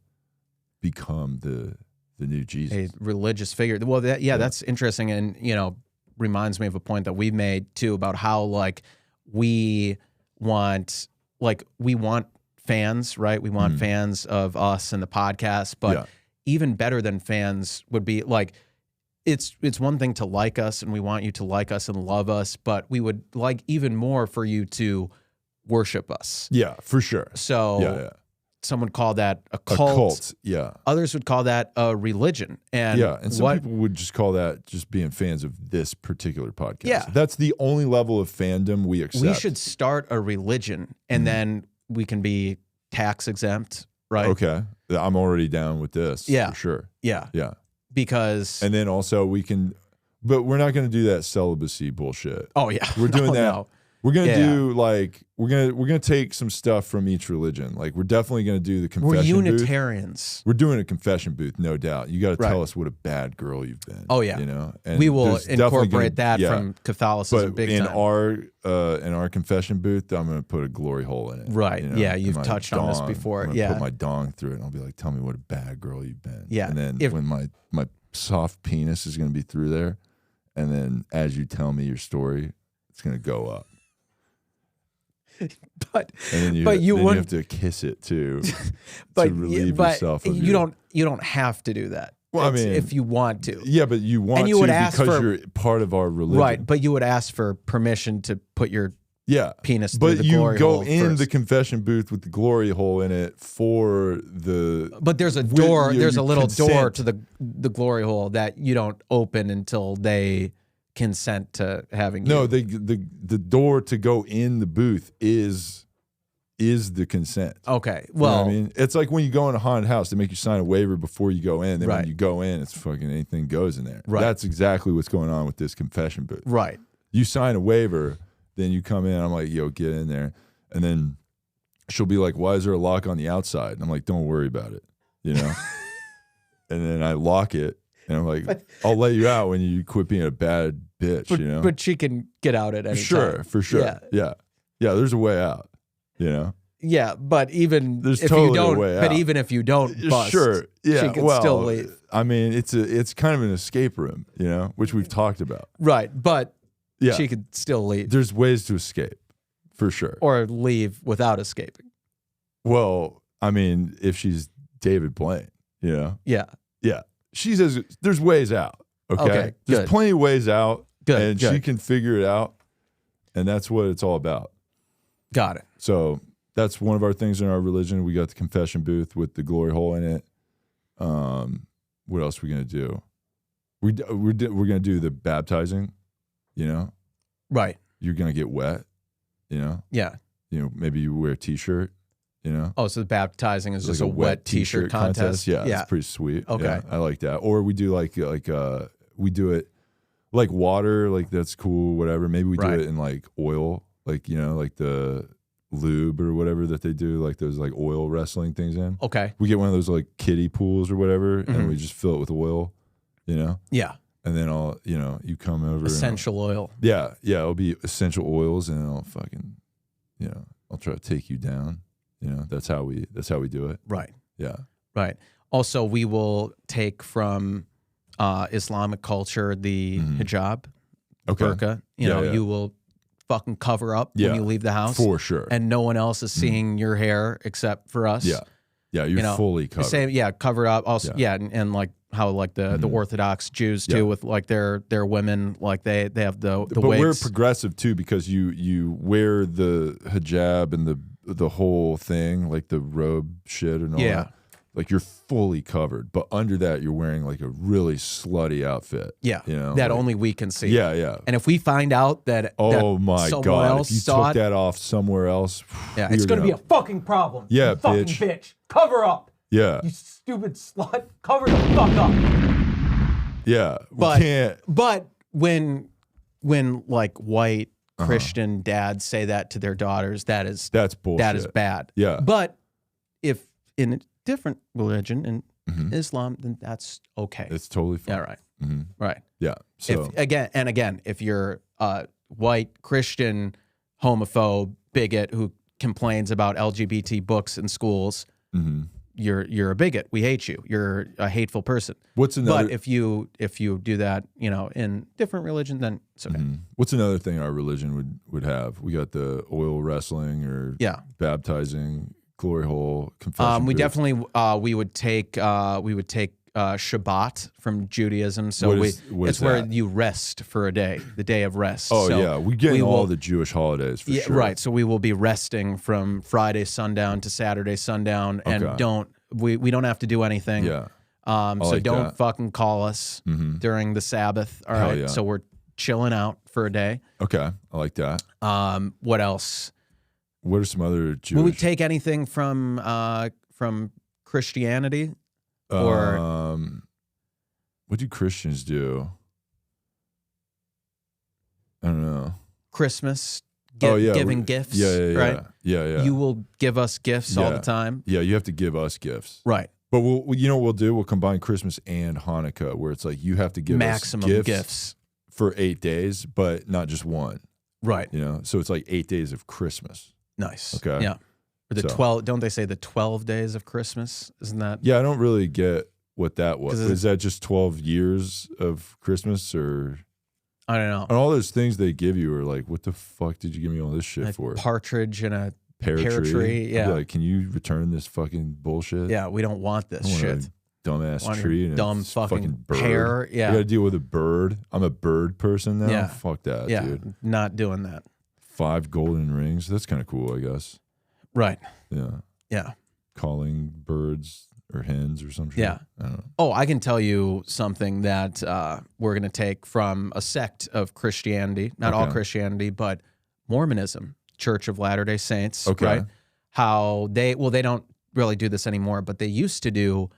become the new Jesus. A religious figure. Well, that's interesting. And, you know, reminds me of a point that we made too about how like we want fans, right? We want fans of us and the podcast, but even better than fans would be like it's one thing to like us, and we want you to like us and love us, but we would like even more for you to worship us. Yeah, for sure. So some would call that a cult. A cult, yeah. Others would call that a religion. And and some people would just call that just being fans of this particular podcast. Yeah. That's the only level of fandom we accept. We should start a religion, and then we can be tax exempt, right? Okay. I'm already down with this. Yeah. For sure. Yeah. Yeah. Because... And then also we can... But we're not going to do that celibacy bullshit. Oh, yeah. We're doing that. No. We're gonna do like we're gonna take some stuff from each religion. Like we're definitely gonna do the confession. We're Unitarians. Booth. We're doing a confession booth, no doubt. You got to tell us what a bad girl you've been. Oh yeah, you know. And we will incorporate that from Catholicism. But big in time. In our confession booth, I'm gonna put a glory hole in it. Right. You know? Yeah, you've touched on this before. I'm gonna put my dong through it, and I'll be like, "Tell me what a bad girl you've been." Yeah. And then when my soft penis is gonna be through there, and then as you tell me your story, it's gonna go up. But and then you have to kiss it too to relieve yourself of you don't have to do that. Well, I mean, if you want to. Yeah, but you want to because you're part of our religion. Right, but you would ask for permission to put your penis through the glory hole. But you go in the confession booth with the glory hole in it for the... But there's a door, there's a little door to the glory hole that you don't open until they... consent to having no the door to go in the booth is the consent. Okay, well, you know what I mean, it's like when you go in a haunted house, they make you sign a waiver before you go in. Then when you go in, it's fucking anything goes in there. Right. That's exactly what's going on with this confession booth. Right. You sign a waiver, then you come in. I'm like, yo, get in there, and then she'll be like, why is there a lock on the outside? And I'm like, don't worry about it, you know. And then I lock it. And I'm like, I'll let you out when you quit being a bad bitch, you know? But she can get out at any time. For sure. Yeah. There's a way out, you know? Yeah, but even there's if totally you don't, a way but out. Even if you don't bust, she can still leave. I mean, it's kind of an escape room, you know, which we've talked about. Right, but she could still leave. There's ways to escape, for sure. Or leave without escaping. Well, I mean, if she's David Blaine, you know? Yeah. Yeah. She says there's ways out. Okay. There's plenty of ways out. And she can figure it out. And that's what it's all about. Got it. So that's one of our things in our religion. We got the confession booth with the glory hole in it. What else are we gonna do? We're gonna do the baptizing, you know? Right. You're gonna get wet, you know? Yeah. You know, maybe you wear a t-shirt. You know? Oh, so the baptizing is just like a wet t-shirt contest? Yeah, it's pretty sweet. Okay. Yeah, I like that. Or we do like we do it like water, like that's cool, whatever. Maybe we do it in like oil, like, you know, like the lube or whatever that they do, like those like oil wrestling things in. Okay. We get one of those like kiddie pools or whatever, and we just fill it with oil, you know? Yeah. And then you come over. Essential oil. Yeah. It'll be essential oils, and I'll fucking, you know, I'll try to take you down. You know, that's how we do it. Right. Yeah. Right. Also, we will take from Islamic culture the hijab, burqa. You know, you will fucking cover up when you leave the house. For sure. And no one else is seeing your hair except for us. Yeah. Yeah, you're fully covered. Same, cover up. Also, and like how like the Orthodox Jews too, with like their women, like they have the wigs. But we're progressive too, because you wear the hijab and the whole thing, like the robe shit and all that. Like you're fully covered, but under that you're wearing like a really slutty outfit. Yeah, you know, that only we can see. Yeah. And if we find out that my God, if you took that off somewhere else, it's gonna be a fucking problem. Yeah, you fucking bitch, cover up. Yeah, you stupid slut, cover the fuck up. Yeah, we can't. But when like white Christian dads say that to their daughters, that's bullshit. That is bad. Yeah. But if in a different religion, in Islam, then that's okay. It's totally fine. Yeah, right. Right. Yeah. So if you're a white Christian homophobe bigot who complains about LGBT books in schools, you're a bigot. We hate you. You're a hateful person. What's another? But if you do that, you know, in different religion, then it's okay. What's another thing our religion would have? We got the oil wrestling or baptizing, glory hole, confession. We definitely we would take Shabbat from Judaism. So it's where you rest for a day, the day of rest. Oh, so yeah. We get all the Jewish holidays for sure. Right. So we will be resting from Friday sundown to Saturday sundown, and we don't have to do anything. Yeah. So don't fucking call us during the Sabbath. All right. So we're chilling out for a day. Okay. I like that. What else? What are some other Jewish? Will we take anything from Christianity? Or what do Christians do? I don't know. Christmas, giving gifts. Right? Yeah. You will give us gifts all the time. Yeah, you have to give us gifts. Right. But you know what we'll do? We'll combine Christmas and Hanukkah, where it's like you have to give maximum us gifts for 8 days, but not just one. Right. You know, so it's like 8 days of Christmas. Nice. Okay. Yeah. Or the 12, don't they say the 12 days of Christmas? Isn't that? Yeah, I don't really get what that was. Is that just 12 years of Christmas, or? I don't know. And all those things they give you are like, what the fuck did you give me all this shit for? Partridge and a pear tree. Yeah. Like, can you return this fucking bullshit? Yeah, we don't want this shit. Dumbass tree and dumb fucking bird. pear. Yeah. You gotta deal with a bird. I'm a bird person now. Yeah. Fuck that, yeah, dude. Not doing that. 5 golden rings. That's kind of cool, I guess. Right. Yeah. Yeah. Calling birds or hens or something. Yeah. I don't know. Oh, I can tell you something that we're going to take from a sect of Christianity, not all Christianity, but Mormonism, Church of Latter-day Saints, right? How they don't really do this anymore, but they used to do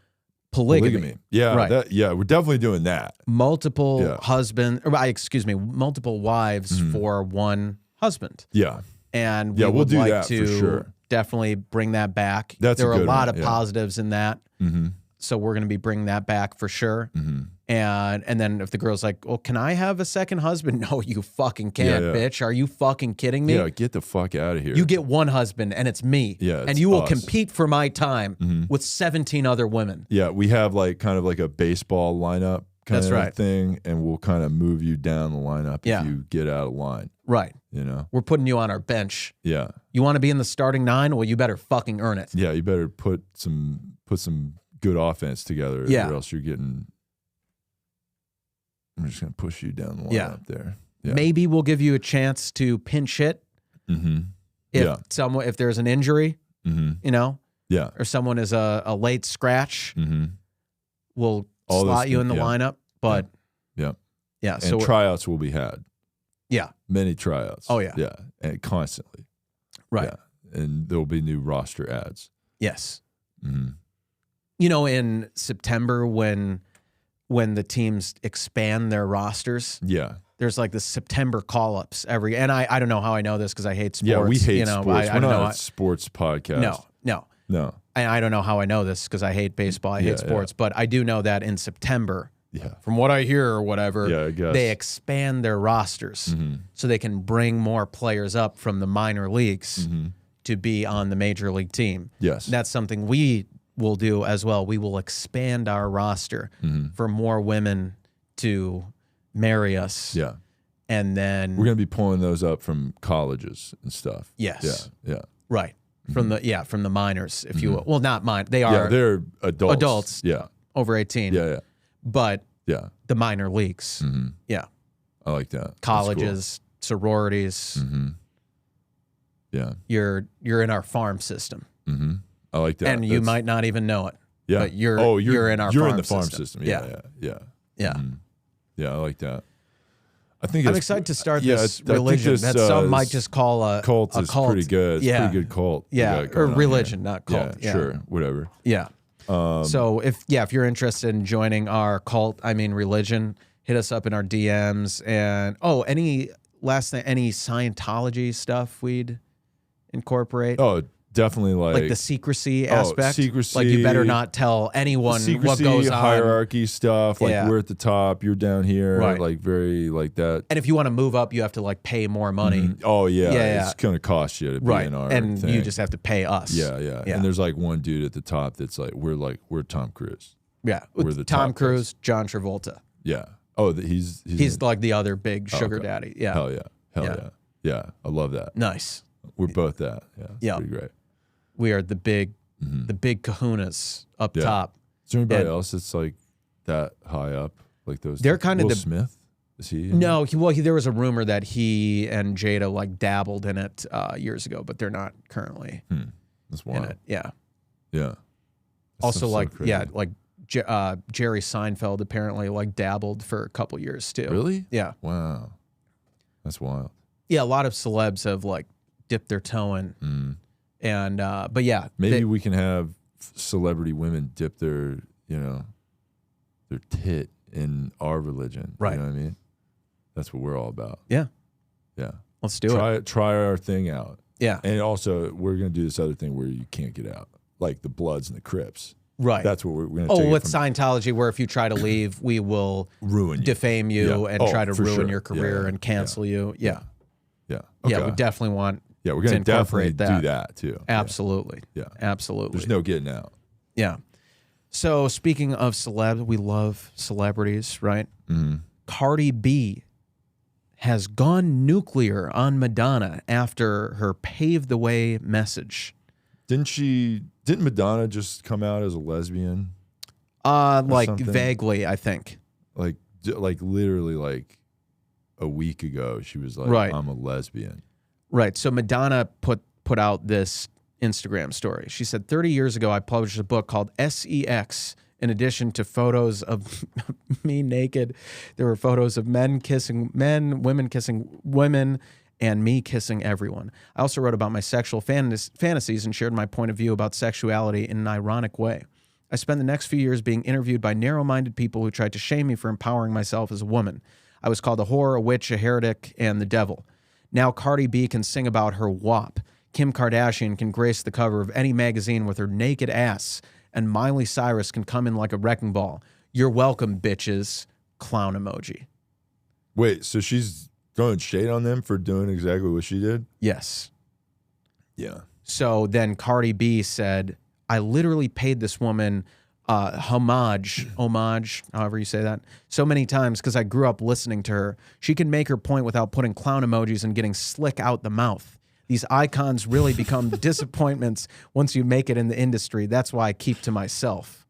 polygamy. Yeah, right. We're definitely doing that. Multiple multiple wives for one husband. Yeah. And we would do like that to for sure. Definitely bring that back. There are a lot of positives in that. Mm-hmm. So we're going to be bringing that back for sure. Mm-hmm. And then if the girl's like, well, can I have a second husband? No, you fucking can't, bitch. Are you fucking kidding me? Yeah, get the fuck out of here. You get one husband and it's me. Yeah, and you will compete for my time with 17 other women. Yeah, we have like kind of like a baseball lineup kind of thing, and we'll kind of move you down the lineup if you get out of line. Right. You know? We're putting you on our bench. Yeah. You want to be in the starting 9? Well, you better fucking earn it. Yeah, you better put some good offense together, or else you're getting. I'm just gonna push you down the lineup there. Yeah. Maybe we'll give you a chance to pinch hit. Mm-hmm. If there's an injury, you know, or someone is a late scratch, we'll slot you in the lineup. But and so tryouts will be had. Yeah, many tryouts. Oh yeah, and constantly. Right, and there'll be new roster ads. Yes. Mm-hmm. You know, in September when the teams expand their rosters, there's like the September call-ups and I don't know how I know this because I hate sports. Yeah, we hate sports. We're not a a sports podcast. No. And I don't know how I know this because I hate baseball. I hate sports, but I do know that in September, from what I hear or whatever, they expand their rosters so they can bring more players up from the minor leagues to be on the major league team. Yes, and that's something we will do as well. We will expand our roster for more women to marry us. Yeah. And then we're going to be pulling those up from colleges and stuff. Yes. Yeah. Right. From the minors, if you will. Well, not mine. They are. Yeah, they're adults. Adults. Yeah. Over 18. Yeah. But the minor leagues. Yeah. I like that. Colleges, sororities. Yeah. You're in our farm system. I like that. And you might not even know it. Yeah. But you're in our farm system. Yeah. Yeah, I like that. I'm excited to start this religion that some might just call a cult. Is pretty good. It's a pretty good cult. Yeah, or religion, not cult. Yeah, sure, whatever. Yeah. So if you're interested in joining our cult, religion, hit us up in our DMs. And any last thing, any Scientology stuff we'd incorporate? Oh, definitely like the secrecy aspect. Secrecy, like you better not tell anyone what goes on. Hierarchy stuff. Like we're at the top, you're down here. Right. Like very like that. And if you want to move up, you have to like pay more money. Oh yeah. It's gonna cost you to be in our and thing. You just have to pay us. Yeah. And there's like one dude at the top that's like we're Tom Cruise. Yeah, we're the Tom top Cruise, guys. John Travolta. Yeah. Oh, he's like the other big sugar daddy. Yeah. Hell yeah. Yeah, I love that. Nice. We're both that. Yeah. Pretty great. We are the big kahunas up top. Is there anybody else that's like that high up like those. They're kind of Will Smith. Is he? No, there was a rumor that he and Jada like dabbled in it years ago, but they're not currently That's wild. in it. Yeah. Yeah. Also, like Jerry Seinfeld apparently like dabbled for a couple years too. Really? Yeah. Wow. That's wild. Yeah, a lot of celebs have like dipped their toe in, and but yeah, maybe we can have celebrity women dip their their tit in our religion. Right. You know what I mean? That's what we're all about. Yeah. Yeah. Let's do it. Try our thing out. Yeah. And also, we're going to do this other thing where you can't get out, like the Bloods and the Crips. Right. That's what we're going to take. Oh, with Scientology, where if you try to leave, we will ruin you, defame you, and try to ruin your career and cancel you. Yeah. Yeah. Okay. Yeah, we definitely want we're going to definitely do that too. Absolutely. Yeah. Absolutely. There's no getting out. Yeah. So speaking of celebs, we love celebrities, right? Mm-hmm. Cardi B has gone nuclear on Madonna after her pave the way message. Didn't Madonna just come out as a lesbian? Like something? Vaguely, I think. Like literally like a week ago, she was like, right. I'm a lesbian. Right. So Madonna put out this Instagram story. She said, 30 years ago, I published a book called SEX. In addition to photos of me naked, there were photos of men kissing men, women kissing women, and me kissing everyone. I also wrote about my sexual fantasies and shared my point of view about sexuality in an ironic way. I spent the next few years being interviewed by narrow-minded people who tried to shame me for empowering myself as a woman. I was called a whore, a witch, a heretic, and the devil. Now Cardi B can sing about her WAP. Kim Kardashian can grace the cover of any magazine with her naked ass, and Miley Cyrus can come in like a wrecking ball. You're welcome, bitches. Clown emoji. Wait, so she's throwing shade on them for doing exactly what she did? Yes. Yeah. So then Cardi B said, I literally paid this woman homage, however you say that, so many times because I grew up listening to her. She can make her point without putting clown emojis and getting slick out the mouth. These icons really become disappointments once you make it in the industry. That's why I keep to myself.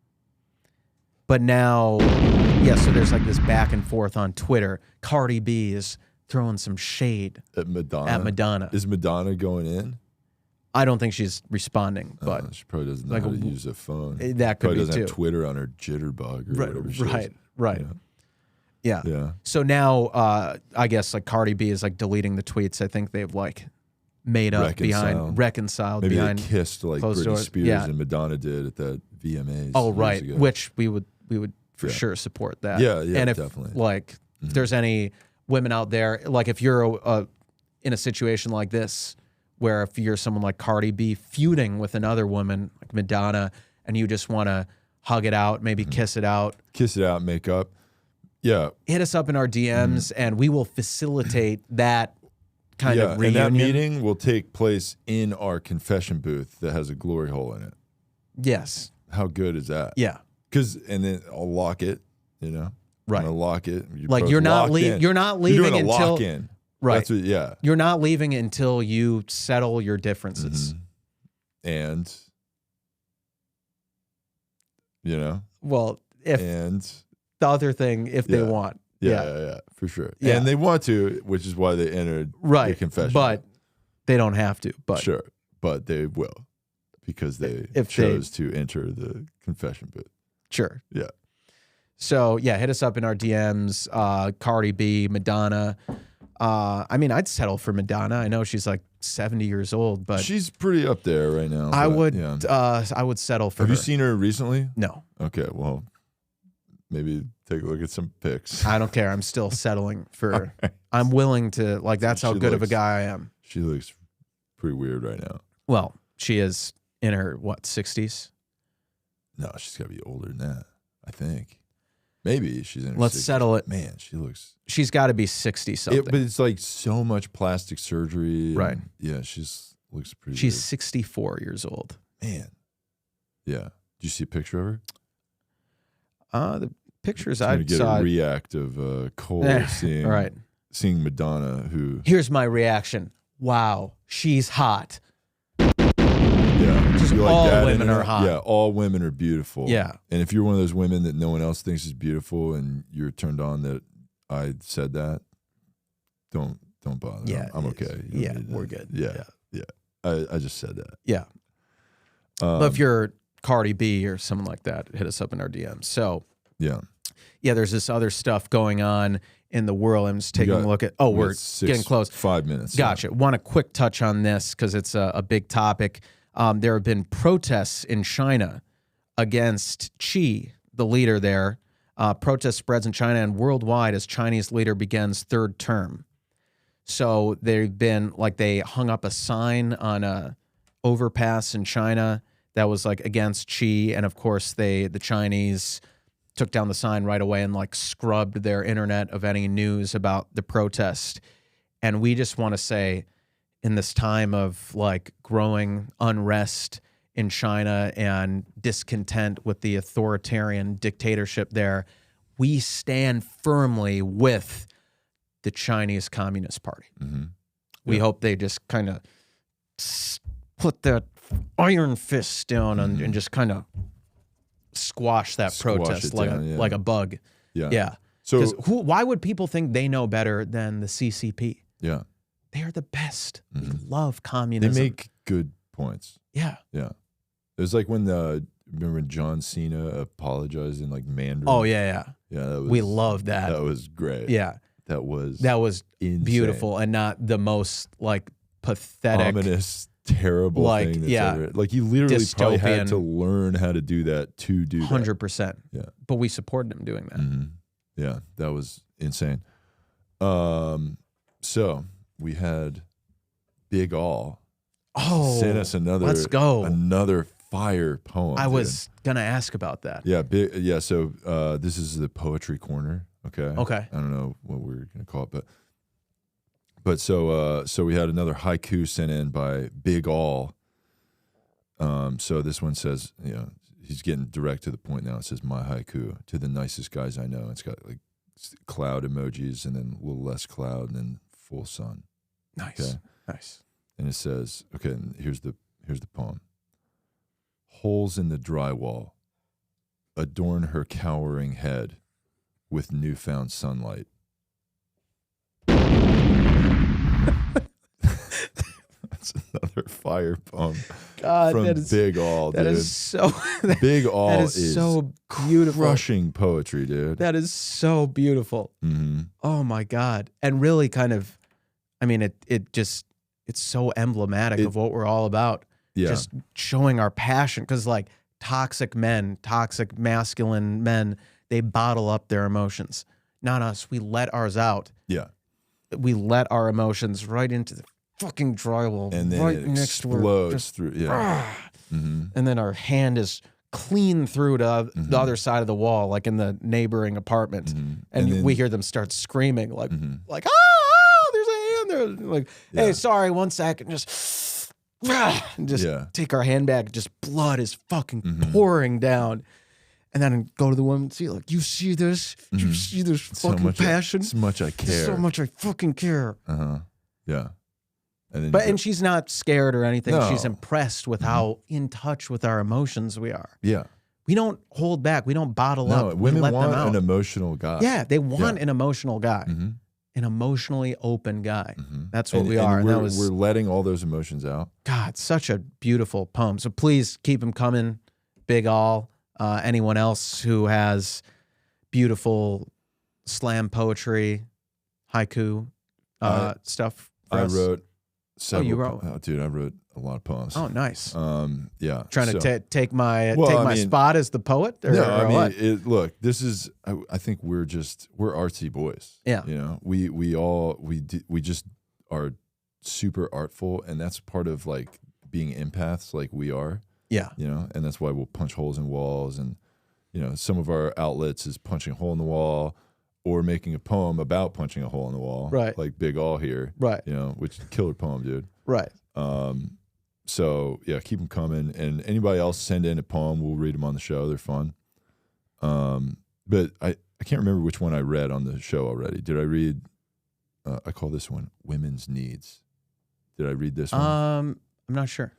But now, so there's like this back and forth on Twitter. Cardi B is throwing some shade at Madonna. Is Madonna going in? I don't think she's responding, but she probably doesn't know how to use a phone. That could probably be doesn't too. have Twitter on her jitterbug or whatever she is. Right. Yeah. So now, I guess like Cardi B is like deleting the tweets. I think they've like made up reconciled maybe behind they kissed like Britney Spears and Madonna did at that VMAs. Oh, right. Ago. Which we would for sure support that. Yeah, and if definitely. Like if there's any women out there, like if you're in a situation like this, where if you're someone like Cardi B feuding with another woman like Madonna, and you just want to hug it out, maybe kiss it out, make up. Yeah, hit us up in our DMs, and we will facilitate that kind of reunion. And that meeting will take place in our confession booth that has a glory hole in it. Yes. How good is that? Yeah. And then I'll lock it. Right. I'm gonna lock it. You're not leaving. You're not leaving until lock in. Right. That's what, You're not leaving until you settle your differences. And Well, the other thing, if they want. Yeah, for sure. Yeah. And they want to, which is why they entered the confession. But they don't have to. But sure. But they will, because they chose to enter the confession booth. Sure. Yeah. So hit us up in our DMs. Cardi B, Madonna. I mean, I'd settle for Madonna. I know she's like 70 years old, but she's pretty up there right now. I would settle for her. Have you seen her recently? No. Okay, well, maybe take a look at some pics. I don't care. I'm still settling for. Right. I'm willing to that's how good of a guy I am. She looks pretty weird right now. Well, she is in her 60s. No, she's got to be older than that, I think. Maybe she's in her Let's 60s. settle it. Man, she looks. She's got to be 60-something. But it's like so much plastic surgery. Right. Yeah, looks pretty. She's weird. 64 years old. Man. Yeah. Did you see a picture of her? The pictures I saw. Get a react of Cole seeing Madonna. Who? Here's my reaction. Wow, she's hot. Yeah. Because all women are hot. Yeah, all women are beautiful. Yeah. And if you're one of those women that no one else thinks is beautiful and you're turned on that I said that, don't bother. Yeah, I'm okay. We're good. Yeah. I just said that. Yeah. But if you're Cardi B or someone like that, hit us up in our DMs. So yeah, there's this other stuff going on in the world. I'm just taking a look at. Oh, we're getting close. 5 minutes. Gotcha. Want a quick touch on this because it's a big topic. There have been protests in China against Xi, the leader there. Protest spreads in China and worldwide as Chinese leader begins third term. So they've been they hung up a sign on a overpass in China that was against Xi, and of course the Chinese took down the sign right away and scrubbed their internet of any news about the protest. And we just want to say, in this time of growing unrest in China and discontent with the authoritarian dictatorship there, we stand firmly with the Chinese Communist Party. Mm-hmm. We hope they just kind of put that iron fist down and just kind of squash that protest like a bug. Yeah. So why would people think they know better than the CCP? Yeah. They are the best. We love communism. They make good points. Yeah. Yeah. It was remember when John Cena apologized in Mandarin? Oh, yeah. Yeah. We loved that. That was great. Yeah. That was insane. Beautiful and not the most pathetic, ominous, terrible thing that's ever. He literally dystopian, probably had to learn how to do that to do 100%. Yeah. But we supported him doing that. Mm-hmm. Yeah, that was insane. So we had Big All sent us another fire poem. I was gonna ask about that. Yeah, so this is the poetry corner. Okay. I don't know what we're gonna call it, but so we had another haiku sent in by Big All. So this one says, he's getting direct to the point now. It says, my haiku to the nicest guys I know. It's got cloud emojis and then a little less cloud and then full sun. Nice. Okay? Nice. And it says, okay, and here's the poem. Holes in the drywall adorn her cowering head with newfound sunlight. That's another fire poem. God, from Big All, dude. That is so Big All that is so beautiful. Crushing poetry, dude. That is so beautiful. Mm-hmm. Oh my God. And really kind of, it's so emblematic of what we're all about. Yeah. Just showing our passion. Because toxic masculine men, they bottle up their emotions. Not us. We let ours out. Yeah. We let our emotions right into the fucking drywall. And then right it next explodes through. Yeah. Mm-hmm. And then our hand is clean through to the other side of the wall, in the neighboring apartment. Mm-hmm. And then we hear them start screaming there's a hand there. Hey, sorry, 1 second. Just take our hand back. Just blood is fucking pouring down. And then go to the woman and see, you see this? You see this fucking passion? So much I care. So much I fucking care. Uh-huh. Yeah. And she's not scared or anything. No. She's impressed with how in touch with our emotions we are. Yeah. We don't hold back. We don't bottle up. Women let want them out. an emotional guy. Yeah, they want an emotional guy. Mm-hmm. An emotionally open guy. Mm-hmm. That's what we are. And we're letting all those emotions out. God, such a beautiful poem. So please keep them coming, Big All. Anyone else who has beautiful slam poetry, haiku stuff for us? I wrote several. Oh, you wrote? Oh, dude, I wrote a lot of poems. Oh, nice. Yeah. Trying to take my spot as the poet? Look, this is, I think we're artsy boys. Yeah. We just are super artful, and that's part of being empaths like we are. Yeah. And that's why we'll punch holes in walls, and some of our outlets is punching a hole in the wall or making a poem about punching a hole in the wall. Right. Like Big All here. Right. Which is a killer poem, dude. Right. So yeah, keep them coming, and anybody else send in a poem, we'll read them on the show. They're fun. But I can't remember which one I read on the show already. Did I read I call this one Women's Needs. Did I read this one? I'm not sure.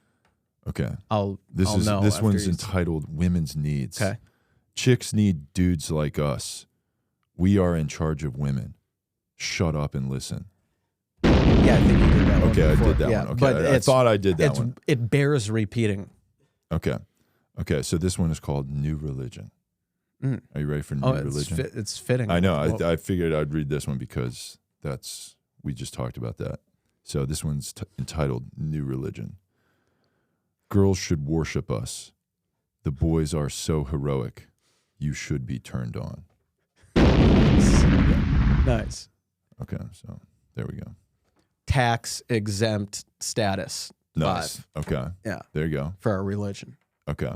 Okay. This one's entitled Women's Needs. Okay. Chicks need dudes like us. We are in charge of women. Shut up and listen. Yeah, I think you did that one. Okay, before. I did that one. Okay, but I thought I did that one. It bears repeating. Okay. So this one is called New Religion. Are you ready for New Religion? It's fitting. I know. I figured I'd read this one because we just talked about that. So this one's entitled New Religion. Girls should worship us. The boys are so heroic. You should be turned on. Nice. Okay, so there we go. Tax exempt status. Nice. 5. Okay. Yeah. There you go. For our religion. Okay.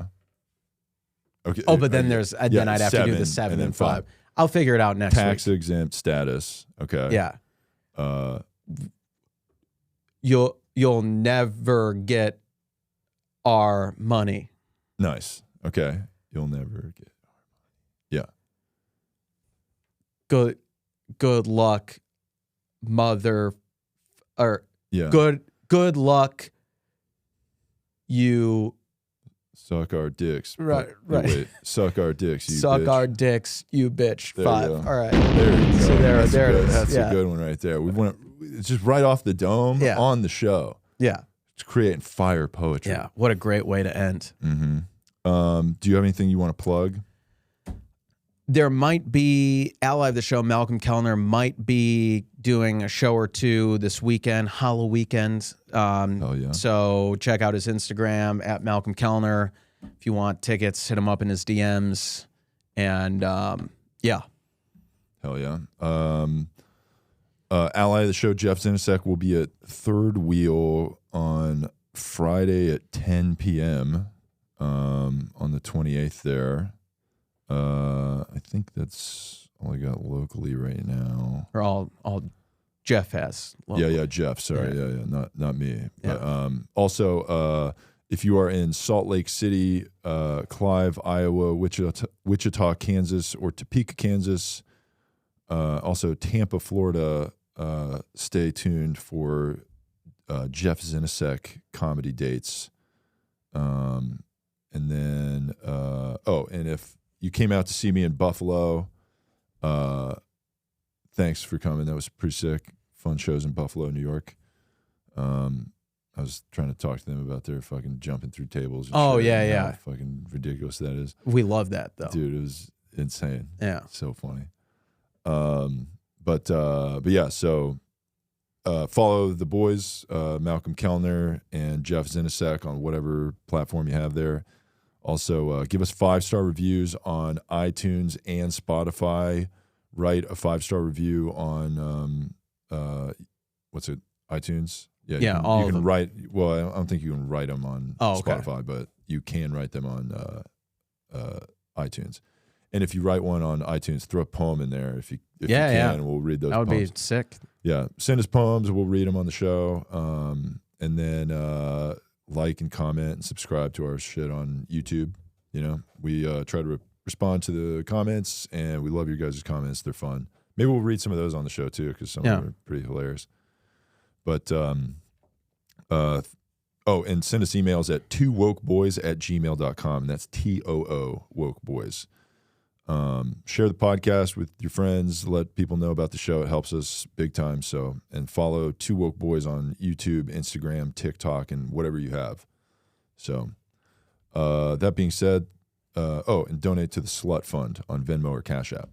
Oh, but then then I'd have to do the 7 and 5. I'll figure it out next week. Tax exempt status. Okay. Yeah. You'll never get our money. Nice. Okay. You'll never get our money. Yeah. Good luck, mother. Yeah. Good luck. You suck our dicks. Right. Wait. Suck our dicks. You suck bitch. Our dicks. You bitch. There 5. You All right. There you go. So there it is. That's a good one right there. It's just right off the dome on the show. Yeah. It's creating fire poetry. Yeah. What a great way to end. Mm-hmm. Do you have anything you want to plug? There might be, ally of the show, Malcolm Kellner, might be doing a show or two this weekend, Halloween weekend. Hell yeah. So check out his Instagram, at Malcolm Kellner. If you want tickets, hit him up in his DMs. And yeah. Hell yeah. Ally of the show, Jeff Zinasek, will be at Third Wheel on Friday at 10 p.m. On the 28th there. I think that's all I got locally right now. Or all Jeff has. Locally. Yeah, Jeff. Sorry, yeah. Not me. Yeah. But also, if you are in Salt Lake City, Clive, Iowa, Wichita, Kansas, or Topeka, Kansas, also Tampa, Florida, stay tuned for Jeff Zinasek comedy dates. And then, and if you came out to see me in Buffalo, thanks for coming. That was pretty sick. Fun shows in Buffalo, New York. I was trying to talk to them about their fucking jumping through tables. And shit, how fucking ridiculous that is. We love that, though. Dude, it was insane. Yeah. So funny. But yeah, so follow the boys, Malcolm Kellner and Jeff Zinasek on whatever platform you have there. Also, give us 5-star reviews on iTunes and Spotify. Write a 5-star review on iTunes? Yeah, you can write. Well, I don't think you can write them on Spotify, but you can write them on iTunes. And if you write one on iTunes, throw a poem in there if you can. We'll read those. That would poems. be sick. Yeah, send us poems. We'll read them on the show. And then like and comment and subscribe to our shit on YouTube. You know, we try to respond to the comments, and we love your guys' comments. They're fun. Maybe we'll read some of those on the show too, because some of them are pretty hilarious. But and send us emails at twowokeboys@gmail.com. That's TOO wokeboys. Share the podcast with your friends. Let people know about the show. It helps us big time. So, and follow 2 Woke Boys on YouTube, Instagram, TikTok, and whatever you have. So, that being said, and donate to the Slut Fund on Venmo or Cash App.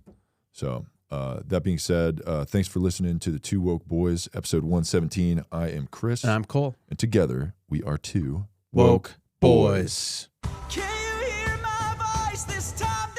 So, that being said, thanks for listening to the 2 Woke Boys, episode 117. I am Chris. And I'm Cole. And together, we are 2 Woke Boys. Can you hear my voice this time?